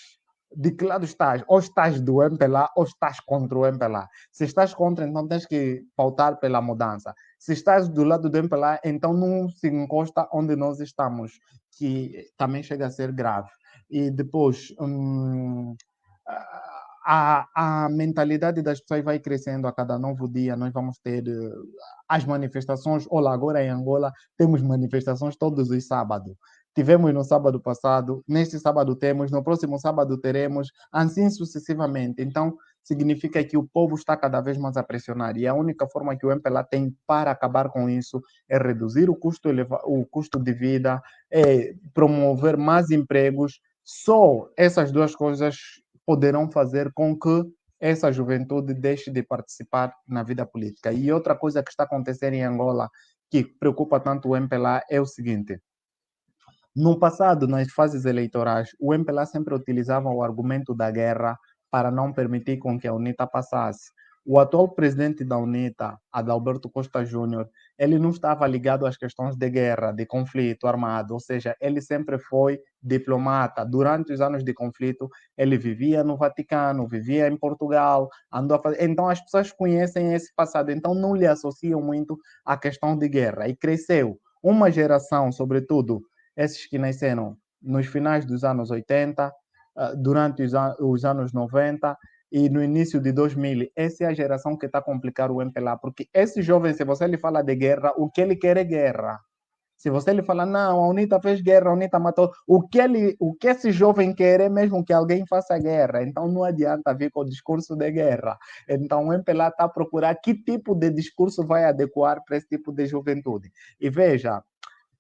De que lado estás? Ou estás do MPLA ou estás contra o MPLA. Se estás contra, então tens que pautar pela mudança. Se estás do lado do MPLA, então não se encosta onde nós estamos, que também chega a ser grave. E depois, a mentalidade das pessoas vai crescendo a cada novo dia. Nós vamos ter as manifestações. Olha, agora em Angola temos manifestações todos os sábados. Tivemos no sábado passado, neste sábado temos, no próximo sábado teremos, assim sucessivamente. Então, significa que o povo está cada vez mais a pressionar. E a única forma que o MPLA tem para acabar com isso é reduzir o custo de vida, é promover mais empregos. Só essas duas coisas poderão fazer com que essa juventude deixe de participar na vida política. E outra coisa que está acontecendo em Angola, que preocupa tanto o MPLA, é o seguinte: no passado, nas fases eleitorais, o MPLA sempre utilizava o argumento da guerra para não permitir com que a UNITA passasse. O atual presidente da UNITA, Adalberto Costa Júnior, ele não estava ligado às questões de guerra, de conflito armado, ou seja, ele sempre foi diplomata. Durante os anos de conflito, ele vivia no Vaticano, vivia em Portugal, andou a fazer... Então as pessoas conhecem esse passado, então não lhe associam muito à questão de guerra. E cresceu uma geração, sobretudo esses que nasceram nos finais dos anos 80, durante os anos 90 e no início de 2000. Essa é a geração que está a complicar o MPLA, porque esse jovem, se você lhe fala de guerra, o que ele quer é guerra. Se você lhe fala, não, a UNITA fez guerra, a UNITA matou, o que esse jovem quer é mesmo que alguém faça guerra. Então não adianta vir com o discurso de guerra. Então o MPLA está a procurar que tipo de discurso vai adequar para esse tipo de juventude. E veja,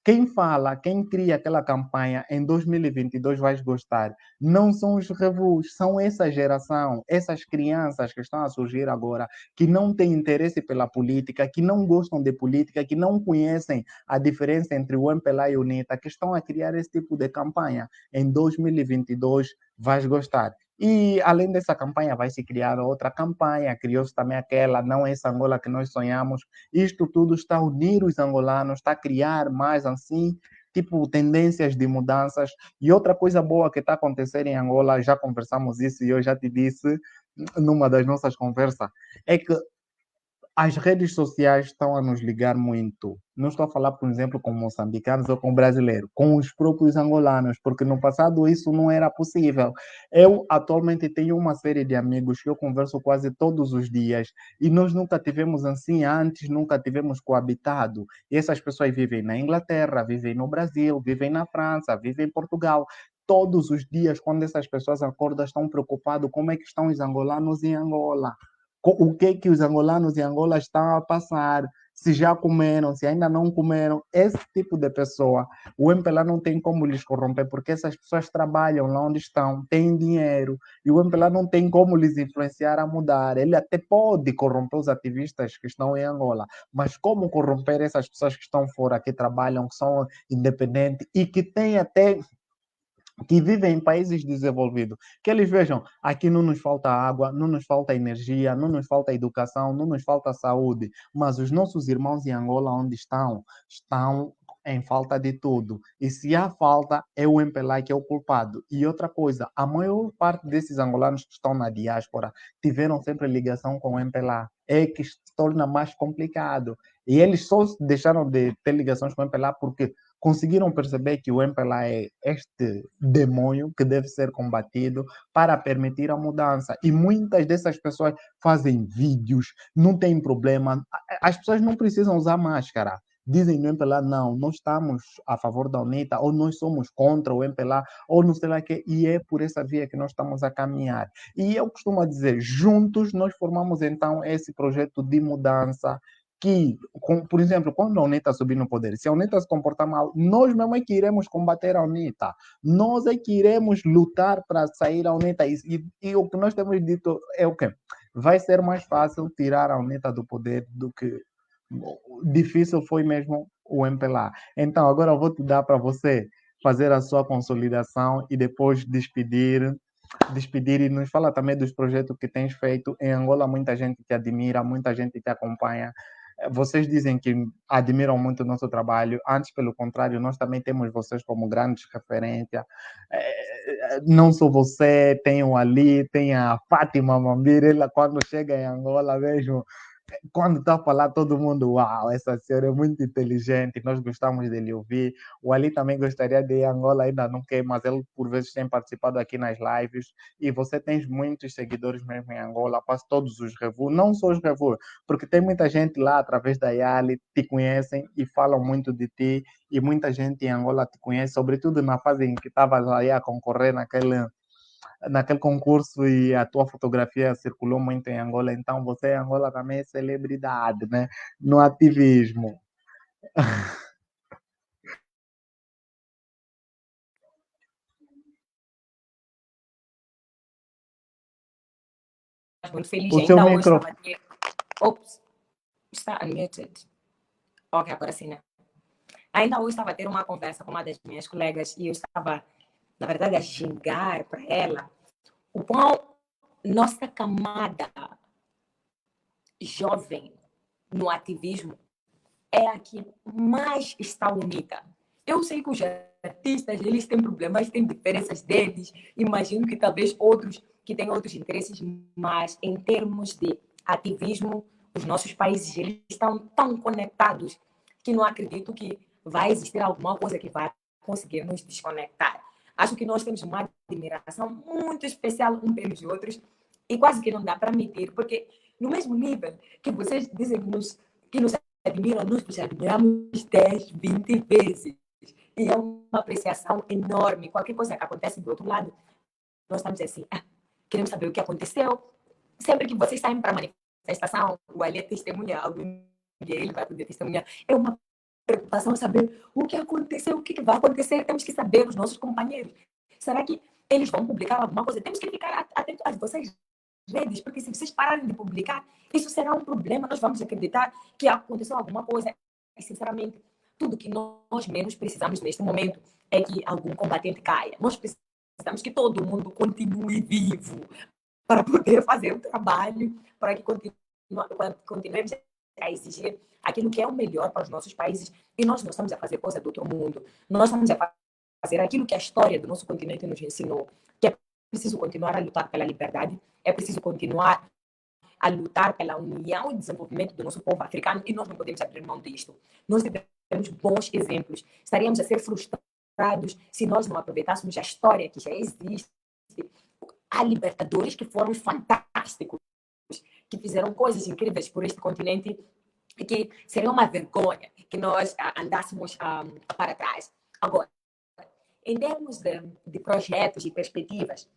quem fala, quem cria aquela campanha em 2022 vai gostar. Não são os revus, são essa geração, essas crianças que estão a surgir agora, que não têm interesse pela política, que não gostam de política, que não conhecem a diferença entre o MPLA e o UNITA, que estão a criar esse tipo de campanha. Em 2022 vais gostar. E além dessa campanha, vai se criar outra campanha. Criou-se também aquela, não é essa Angola que nós sonhamos. Isto tudo está a unir os angolanos, está a criar mais assim, tipo, tendências de mudanças. E outra coisa boa que está a acontecer em Angola, já conversamos isso e eu já te disse numa das nossas conversas, é que as redes sociais estão a nos ligar muito. Não estou a falar, por exemplo, com moçambicanos ou com brasileiros, com os próprios angolanos, porque no passado isso não era possível. Eu atualmente tenho uma série de amigos que eu converso quase todos os dias e nós nunca tivemos assim antes, nunca tivemos coabitado. E essas pessoas vivem na Inglaterra, vivem no Brasil, vivem na França, vivem em Portugal. Todos os dias, quando essas pessoas acordam, estão preocupados como é que estão os angolanos em Angola, o que que os angolanos em Angola estão a passar, se já comeram, se ainda não comeram. Esse tipo de pessoa, o MPLA não tem como lhes corromper, porque essas pessoas trabalham lá onde estão, têm dinheiro, e o MPLA não tem como lhes influenciar a mudar. Ele até pode corromper os ativistas que estão em Angola, mas como corromper essas pessoas que estão fora, que trabalham, que são independentes e que têm até que vivem em países desenvolvidos, que eles vejam, aqui não nos falta água, não nos falta energia, não nos falta educação, não nos falta saúde, mas os nossos irmãos em Angola, onde estão, estão em falta de tudo. E se há falta, é o MPLA que é o culpado. E outra coisa, a maior parte desses angolanos que estão na diáspora tiveram sempre ligação com o MPLA. É que se torna mais complicado. E eles só deixaram de ter ligações com o MPLA porque conseguiram perceber que o MPLA é este demônio que deve ser combatido para permitir a mudança. E muitas dessas pessoas fazem vídeos, não tem problema. As pessoas não precisam usar máscara. Dizem no MPLA, não, nós estamos a favor da UNITA, ou nós somos contra o MPLA, ou não sei lá o que, e é por essa via que nós estamos a caminhar. E eu costumo dizer, juntos nós formamos então esse projeto de mudança, que, por exemplo, quando a UNITA subir no poder, se a UNITA se comportar mal, nós mesmo é que iremos combater a UNITA. Nós é que iremos lutar para sair a UNITA. E o que nós temos dito é o quê? Vai ser mais fácil tirar a UNITA do poder do que difícil foi mesmo o MPLA. Então, agora eu vou te dar para você fazer a sua consolidação e depois despedir e nos fala também dos projetos que tens feito. Em Angola, muita gente te admira, muita gente te acompanha. Vocês dizem que admiram muito o nosso trabalho, antes, pelo contrário, nós também temos vocês como grandes referências. Não só você, tem o Ali, tem a Fátima Mambira, ela quando chega em Angola, vejo. Quando está a falar, todo mundo, uau, essa senhora é muito inteligente, nós gostamos de lhe ouvir. O Ali também gostaria de ir a Angola, ainda não quer, mas ele por vezes tem participado aqui nas lives. E você tem muitos seguidores mesmo em Angola, quase todos os reviews, não só os reviews, porque tem muita gente lá através da Yali, te conhecem e falam muito de ti. E muita gente em Angola te conhece, sobretudo na fase em que estavas aí a concorrer naquele concurso e a tua fotografia circulou muito em Angola, então você em Angola também é celebridade, né? No ativismo. Muito feliz O seu ainda hoje micro. estava a ter. Ops, está unmuted. Ok, agora sim, né? Ainda hoje estava a ter uma conversa com uma das minhas colegas e eu estava, na verdade, a gingar para ela o quão nossa camada jovem no ativismo é a que mais está unida. Eu sei que os artistas, eles têm problemas, têm diferenças deles, imagino que talvez outros que têm outros interesses, mas em termos de ativismo, os nossos países eles estão tão conectados que não acredito que vai existir alguma coisa que vai conseguir nos desconectar. Acho que nós temos uma admiração muito especial um pelos outros e quase que não dá para medir, porque no mesmo nível que vocês dizem que nos admiram, nós nos admiramos 10, 20 vezes. E é uma apreciação enorme. Qualquer coisa que acontece do outro lado, nós estamos assim, queremos saber o que aconteceu. Sempre que vocês saem para a manifestação, o Alê testemunha, algum dia ele vai poder testemunhar. É uma preocupação saber o que aconteceu, o que vai acontecer. Temos que saber os nossos companheiros. Será que eles vão publicar alguma coisa? Temos que ficar atentos a vocês redes, porque se vocês pararem de publicar, isso será um problema. Nós vamos acreditar que aconteceu alguma coisa. E, sinceramente, tudo que nós menos precisamos neste momento é que algum combatente caia. Nós precisamos que todo mundo continue vivo para poder fazer o trabalho, para que continuemos a exigir aquilo que é o melhor para os nossos países. E nós não estamos a fazer coisa do outro mundo. Nós estamos a fazer aquilo que a história do nosso continente nos ensinou, que é preciso continuar a lutar pela liberdade, é preciso continuar a lutar pela união e desenvolvimento do nosso povo africano e nós não podemos abrir mão disto. Nós temos bons exemplos. Estaríamos a ser frustrados se nós não aproveitássemos a história que já existe. Há libertadores que foram fantásticos, que fizeram coisas incríveis por este continente e que seria uma vergonha que nós andássemos para trás. Agora, em termos de projetos e perspectivas,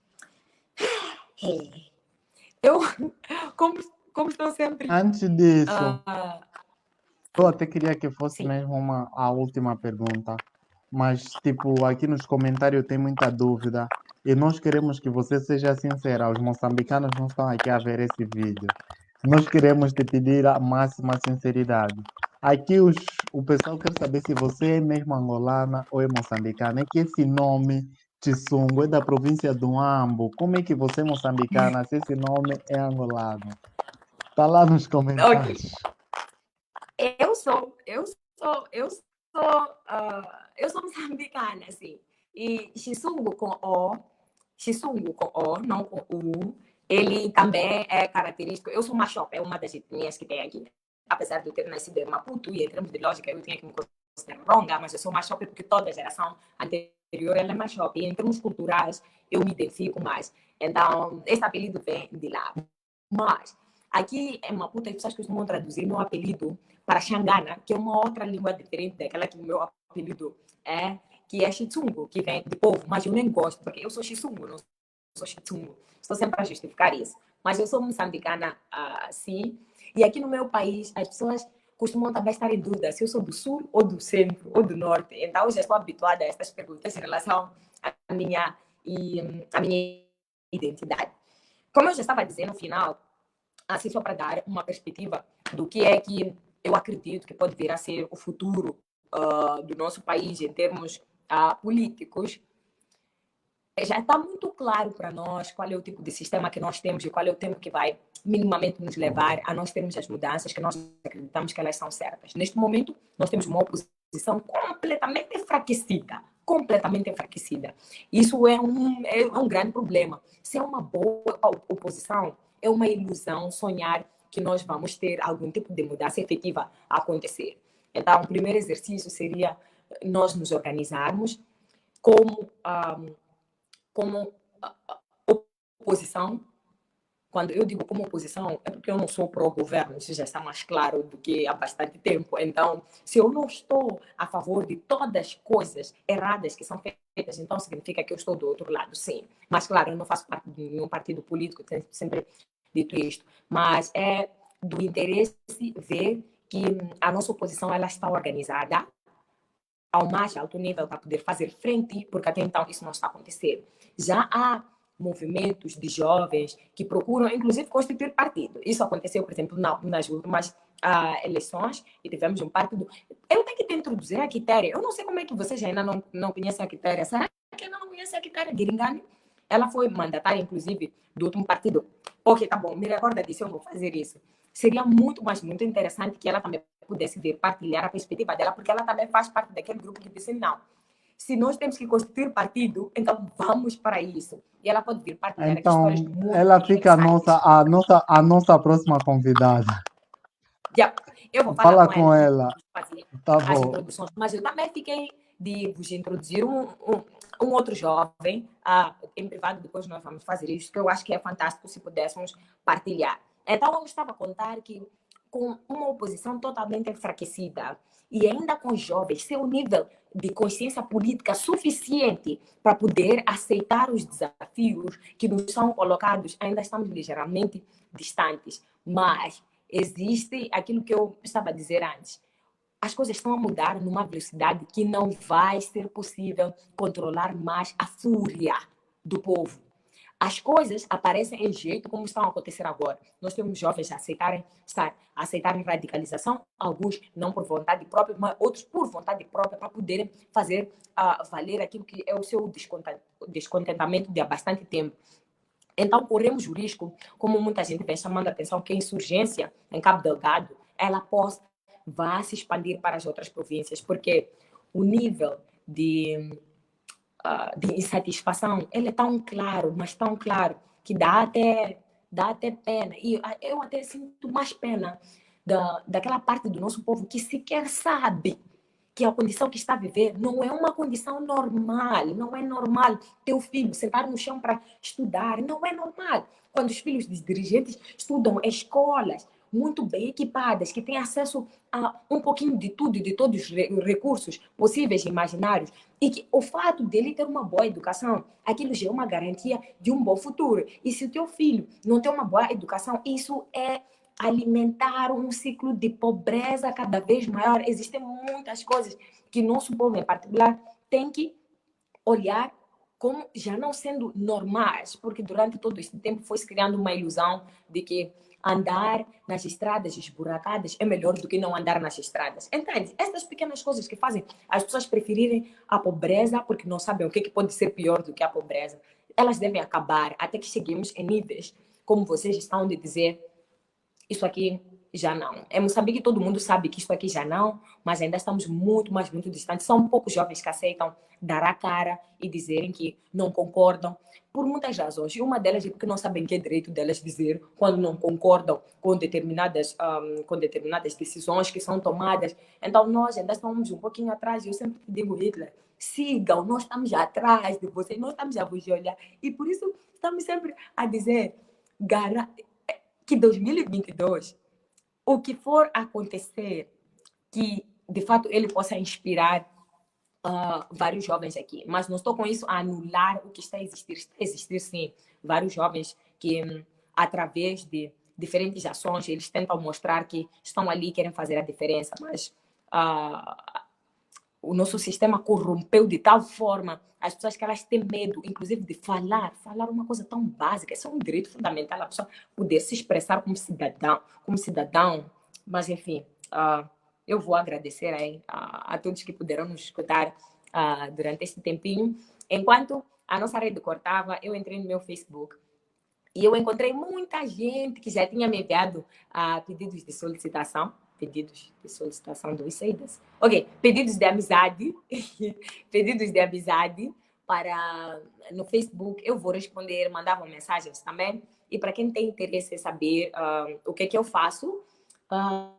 eu, como, como estou sempre. Antes disso, Uh, eu até queria que fosse sim. mesmo a última pergunta, mas tipo, aqui nos comentários tem muita dúvida e nós queremos que você seja sincera. Os moçambicanos não estão aqui a ver esse vídeo. Nós queremos te pedir a máxima sinceridade. Aqui o pessoal quer saber se você é mesmo angolana ou é moçambicana. É que esse nome, Tissungo, é da província do Ambo. Como é que você é moçambicana se esse nome é angolano? Tá lá nos Ok. comentários. Eu sou moçambicana, assim. E Xissungo com O, não com U, ele também é característico. Eu sou Machop, é uma das etnias que tem aqui. Apesar de eu ter nascido em Maputo, e em termos de lógica eu tinha que me considerar Ronga, mas eu sou Machop porque toda a geração anterior ela é Machop. E em termos culturais, eu me identifico mais. Então, esse apelido vem de lá. Mas aqui em Maputo, as pessoas costumam traduzir meu apelido para Xangana, que é uma outra língua diferente daquela que o meu apelido é, que é Xitsungo, que vem de povo, mas eu nem gosto, porque eu sou Xitsungo, não sou Xitsungo. Estou sempre a justificar isso. Mas eu sou moçambicana, sim, e aqui no meu país, as pessoas costumam também estar em dúvida se eu sou do sul ou do centro ou do norte. Então, eu já estou habituada a estas perguntas em relação à minha identidade. Como eu já estava dizendo no final, assim só para dar uma perspectiva do que é que eu acredito que pode vir a ser o futuro do nosso país em termos políticos, já está muito claro para nós qual é o tipo de sistema que nós temos e qual é o tempo que vai minimamente nos levar a nós termos as mudanças que nós acreditamos que elas são certas. Neste momento, nós temos uma oposição completamente enfraquecida. Completamente enfraquecida. Isso é um grande problema. Se é uma boa oposição, é uma ilusão sonhar que nós vamos ter algum tipo de mudança efetiva a acontecer. Então, o primeiro exercício seria nós nos organizarmos como, como oposição. Quando eu digo como oposição, é porque eu não sou pró-governo, isso já está mais claro do que há bastante tempo. Então, se eu não estou a favor de todas as coisas erradas que são feitas, então significa que eu estou do outro lado, sim. Mas, claro, eu não faço parte de nenhum partido político, tenho sempre dito isto. Mas é do interesse ver que a nossa oposição ela está organizada ao mais alto nível para poder fazer frente, porque até então isso não está acontecendo. Já há movimentos de jovens que procuram, inclusive, constituir partido. Isso aconteceu, por exemplo, nas últimas eleições, e tivemos um partido. Eu tenho que te introduzir a Quitéria. Eu não sei como é que vocês ainda não conhecem a Quitéria. Será que ainda não conhecem a Quitéria Guiringani? Ela foi mandatária, inclusive, do último partido. Ok, tá bom, me recorda disso, eu vou fazer isso. Seria muito, mas muito interessante que ela também pudesse vir partilhar a perspectiva dela, porque ela também faz parte daquele grupo que disse, não, se nós temos que constituir partido, então vamos para isso. E ela pode vir partilhar aqui histórias Então, muito ela fica interessantes. a nossa próxima convidada. Yeah. Eu vou falar Fala com com ela ela. fazer Tá as bom. introduções, mas eu também fiquei de vos introduzir um outro jovem em privado, depois nós vamos fazer isso, que eu acho que é fantástico se pudéssemos partilhar. Então, eu estava a contar que com uma oposição totalmente enfraquecida e ainda com jovens, seu nível de consciência política suficiente para poder aceitar os desafios que nos são colocados, ainda estamos ligeiramente distantes. Mas existe aquilo que eu estava a dizer antes. As coisas estão a mudar numa velocidade que não vai ser possível controlar mais a fúria do povo. As coisas aparecem em jeito como estão a acontecer agora. Nós temos jovens a aceitarem radicalização, alguns não por vontade própria, mas outros por vontade própria, para poderem fazer valer aquilo que é o seu descontentamento de há bastante tempo. Então, corremos o risco, como muita gente vem chamando a atenção, que a insurgência em Cabo Delgado, ela vá se expandir para as outras províncias, porque o nível de insatisfação, ele é tão claro, mas tão claro, que dá até pena. E eu até sinto mais pena daquela parte do nosso povo que sequer sabe que a condição que está a viver não é uma condição normal. Não é normal teu filho sentar no chão para estudar. Não é normal. Quando os filhos dos dirigentes estudam em escolas muito bem equipadas, que têm acesso a um pouquinho de tudo, de todos os recursos possíveis e imaginários, e que o fato dele ter uma boa educação, aquilo já é uma garantia de um bom futuro. E se o teu filho não tem uma boa educação, isso é alimentar um ciclo de pobreza cada vez maior. Existem muitas coisas que nosso povo em particular tem que olhar como já não sendo normais, porque durante todo esse tempo foi se criando uma ilusão de que andar nas estradas esburacadas é melhor do que não andar nas estradas. Entende? Essas pequenas coisas que fazem as pessoas preferirem a pobreza porque não sabem o que pode ser pior do que a pobreza. Elas devem acabar até que cheguemos em níveis, como vocês estão de dizer, isso aqui já não. Em Moçambique todo mundo sabe que isso aqui já não, mas ainda estamos muito, mas muito distantes. São poucos jovens que aceitam dar a cara e dizerem que não concordam, por muitas razões. E uma delas é porque não sabem que é direito delas dizer quando não concordam com determinadas decisões que são tomadas. Então nós ainda estamos um pouquinho atrás. Eu sempre digo, Hitler, sigam, nós estamos atrás de vocês, nós estamos a vos olhar. E por isso estamos sempre a dizer que 2022, o que for acontecer, que de fato ele possa inspirar vários jovens aqui. Mas não estou com isso a anular o que está a existir. Está a existir, sim, vários jovens que, através de diferentes ações, eles tentam mostrar que estão ali e querem fazer a diferença. Mas o nosso sistema corrompeu de tal forma as pessoas que elas têm medo, inclusive, de falar uma coisa tão básica. Isso é um direito fundamental, a pessoa poder se expressar como cidadão. Mas, enfim, eu vou agradecer aí a todos que puderam nos escutar durante este tempinho. Enquanto a nossa rede cortava, eu entrei no meu Facebook e eu encontrei muita gente que já tinha me enviado pedidos de solicitação. Pedidos de solicitação, duas saídas. Ok, pedidos de amizade. Pedidos de amizade para no Facebook, eu vou responder, mandavam mensagens também. E para quem tem interesse em saber o que é que eu faço, ah,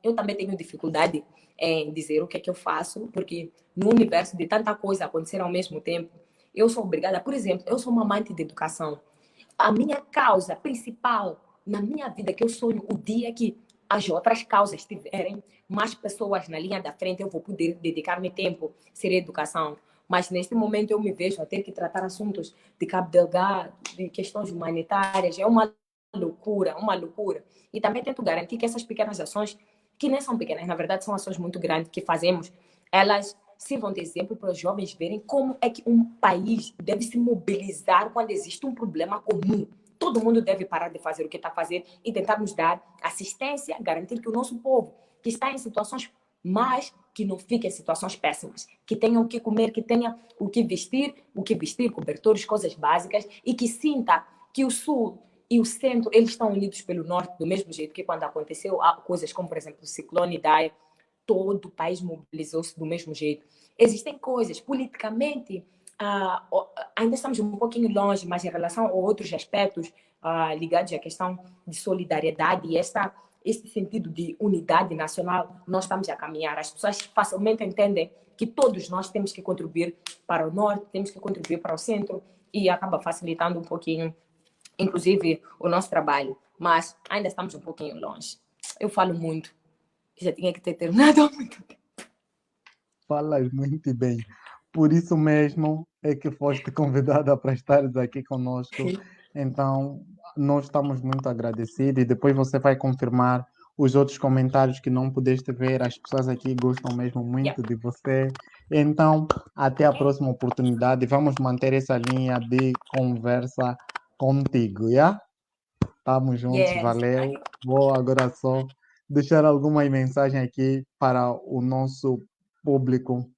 eu também tenho dificuldade em dizer o que é que eu faço, porque no universo de tanta coisa acontecer ao mesmo tempo, eu sou obrigada, por exemplo, eu sou uma amante de educação. A minha causa principal na minha vida, que eu sonho o dia que as outras causas tiverem mais pessoas na linha da frente, eu vou poder dedicar meu tempo, seria educação. Mas neste momento eu me vejo a ter que tratar assuntos de Cabo Delgado, de questões humanitárias, é uma loucura, uma loucura. E também tento garantir que essas pequenas ações, que nem são pequenas, na verdade são ações muito grandes que fazemos, elas sirvam de exemplo para os jovens verem como é que um país deve se mobilizar quando existe um problema comum. Todo mundo deve parar de fazer o que está a fazer e tentar nos dar assistência, garantir que o nosso povo, que está em situações mas que não fique em situações péssimas, que tenham o que comer, que tenha o que vestir, cobertores, coisas básicas, e que sinta que o Sul e o Centro, eles estão unidos pelo Norte, do mesmo jeito que quando aconteceu coisas como, por exemplo, o ciclone Idai, todo o país mobilizou-se do mesmo jeito. Existem coisas, politicamente, ainda estamos um pouquinho longe, mas em relação a outros aspectos ligados à questão de solidariedade e esse sentido de unidade nacional, nós estamos a caminhar. As pessoas facilmente entendem que todos nós temos que contribuir para o norte, temos que contribuir para o centro e acaba facilitando um pouquinho, inclusive, o nosso trabalho. Mas ainda estamos um pouquinho longe. Eu falo muito. Já tinha que ter terminado há muito tempo. Falas muito bem. Por isso mesmo é que foste convidada para estares aqui conosco. Então, nós estamos muito agradecidos e depois você vai confirmar os outros comentários que não pudeste ver. As pessoas aqui gostam mesmo Yeah. muito de você. Então, até a próxima oportunidade. Vamos manter essa linha de conversa contigo, yeah? Estamos juntos, Yes. valeu. Vou agora só deixar alguma mensagem aqui para o nosso público.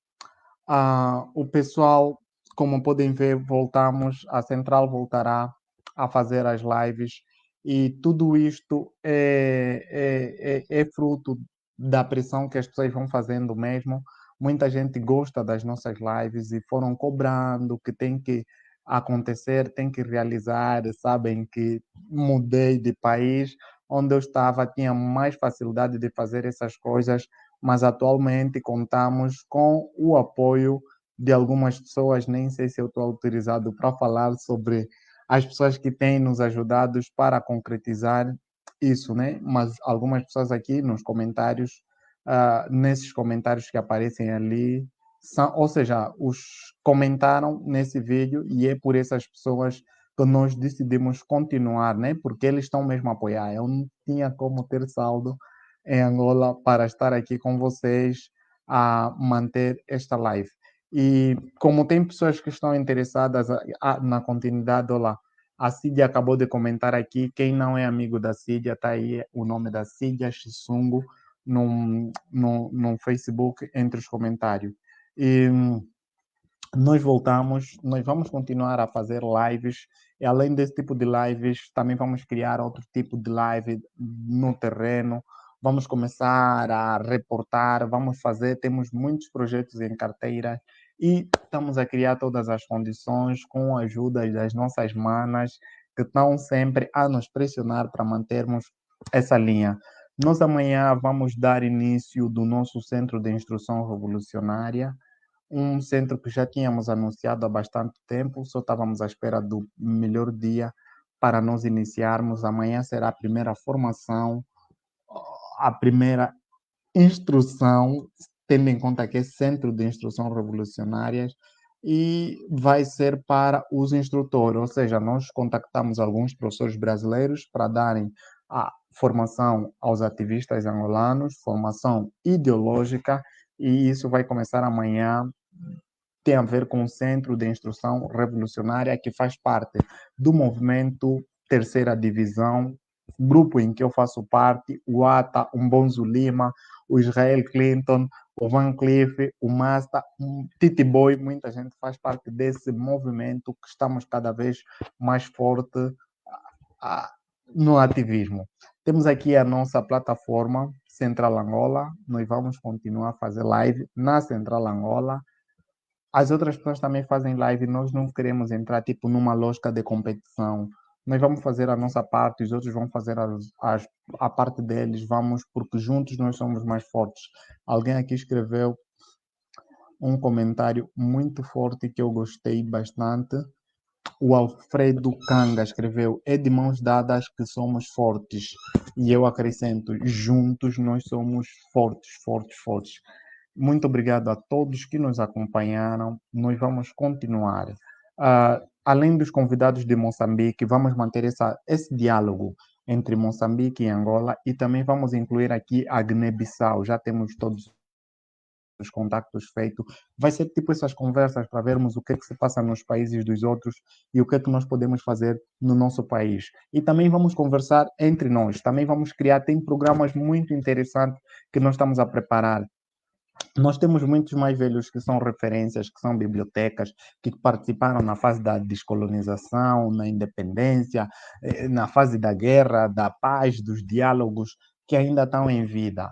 O pessoal, como podem ver, voltamos, a Central voltará a fazer as lives e tudo isto é fruto da pressão que as pessoas vão fazendo mesmo. Muita gente gosta das nossas lives e foram cobrando que tem que acontecer, tem que realizar. Sabem que mudei de país, onde eu estava, tinha mais facilidade de fazer essas coisas, mas atualmente contamos com o apoio de algumas pessoas. Nem sei se eu estou autorizado para falar sobre as pessoas que têm nos ajudado para concretizar isso, né? Mas algumas pessoas aqui nos comentários, nesses comentários que aparecem ali, ou seja, os comentaram nesse vídeo e é por essas pessoas que nós decidimos continuar, né? Porque eles estão mesmo a apoiar. Eu não tinha como ter saldo em Angola para estar aqui com vocês a manter esta live. E como tem pessoas que estão interessadas na continuidade, olá, a Cídia acabou de comentar aqui, quem não é amigo da Cídia, está aí o nome da Cídia Chisungo no Facebook, entre os comentários. E nós voltamos, nós vamos continuar a fazer lives, e além desse tipo de lives, também vamos criar outro tipo de live no terreno, vamos começar a reportar, vamos fazer, temos muitos projetos em carteira e estamos a criar todas as condições com a ajuda das nossas manas que estão sempre a nos pressionar para mantermos essa linha. Nós amanhã vamos dar início do nosso Centro de Instrução Revolucionária, um centro que já tínhamos anunciado há bastante tempo, só estávamos à espera do melhor dia para nós iniciarmos. Amanhã será a primeira formação, a primeira instrução, tendo em conta que é Centro de Instrução Revolucionárias, e vai ser para os instrutores, ou seja, nós contactamos alguns professores brasileiros para darem a formação aos ativistas angolanos, formação ideológica, e isso vai começar amanhã. Tem a ver com o Centro de Instrução Revolucionária, que faz parte do movimento Terceira Divisão, grupo em que eu faço parte, o Ata, o Mbonzo Lima, o Israel Clinton, o Van Cliff, o Masta, o Titi Boy, muita gente faz parte desse movimento que estamos cada vez mais forte no ativismo. Temos aqui a nossa plataforma Central Angola, nós vamos continuar a fazer live na Central Angola, as outras pessoas também fazem live, nós não queremos entrar tipo numa lógica de competição. Nós vamos fazer a nossa parte, os outros vão fazer a parte deles, vamos, porque juntos nós somos mais fortes. Alguém aqui escreveu um comentário muito forte que eu gostei bastante. O Alfredo Kanga escreveu: é de mãos dadas que somos fortes. E eu acrescento: juntos nós somos fortes, fortes, fortes. Muito obrigado a todos que nos acompanharam. Nós vamos continuar. Além dos convidados de Moçambique, vamos manter esse diálogo entre Moçambique e Angola e também vamos incluir aqui a Guiné-Bissau. Já temos todos os contactos feitos. Vai ser tipo essas conversas para vermos o que é que se passa nos países dos outros e o que é que nós podemos fazer no nosso país. E também vamos conversar entre nós. Também vamos criar, tem programas muito interessantes que nós estamos a preparar. Nós temos muitos mais velhos que são referências, que são bibliotecas, que participaram na fase da descolonização, na independência, na fase da guerra, da paz, dos diálogos, que ainda estão em vida.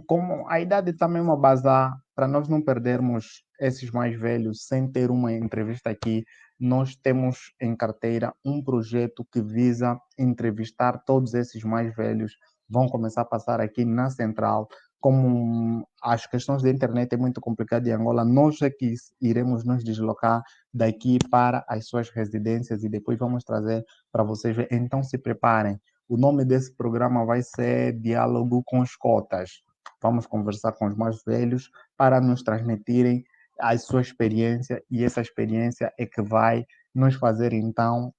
Como a idade também é uma bazar, para nós não perdermos esses mais velhos sem ter uma entrevista aqui, nós temos em carteira um projeto que visa entrevistar todos esses mais velhos. Vão começar a passar aqui na central. Como as questões da internet é muito complicada em Angola, nós aqui iremos nos deslocar daqui para as suas residências e depois vamos trazer para vocês. Então se preparem. O nome desse programa vai ser Diálogo com os Cotas. Vamos conversar com os mais velhos para nos transmitirem a sua experiência e essa experiência é que vai nos fazer então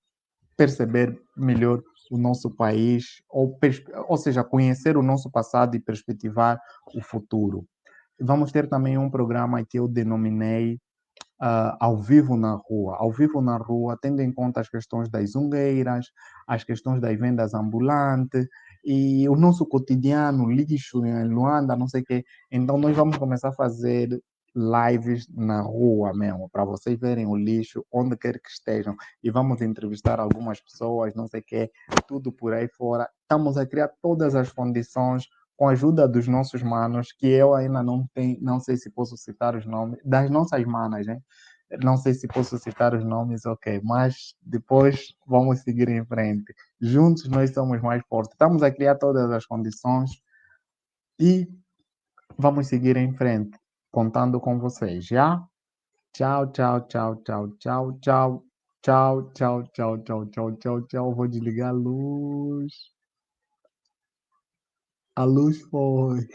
perceber melhor o nosso país, ou seja, conhecer o nosso passado e perspectivar o futuro. Vamos ter também um programa que eu denominei ao vivo na rua. Ao vivo na rua, tendo em conta as questões das zungueiras, as questões das vendas ambulantes e o nosso cotidiano, lixo em Luanda, não sei o quê. Então, nós vamos começar a fazer lives na rua mesmo, para vocês verem o lixo onde quer que estejam. E vamos entrevistar algumas pessoas, não sei o quê, tudo por aí fora. Estamos a criar todas as condições com a ajuda dos nossos manos, que eu ainda não tenho, não sei se posso citar os nomes, das nossas manas, né? Não sei se posso citar os nomes, ok, mas depois vamos seguir em frente. Juntos nós somos mais fortes. Estamos a criar todas as condições e vamos seguir em frente, contando com vocês, já? Tchau, tchau, tchau, tchau, tchau, tchau. Tchau, tchau, tchau, tchau, tchau, tchau, tchau. Vou desligar a luz. A luz foi.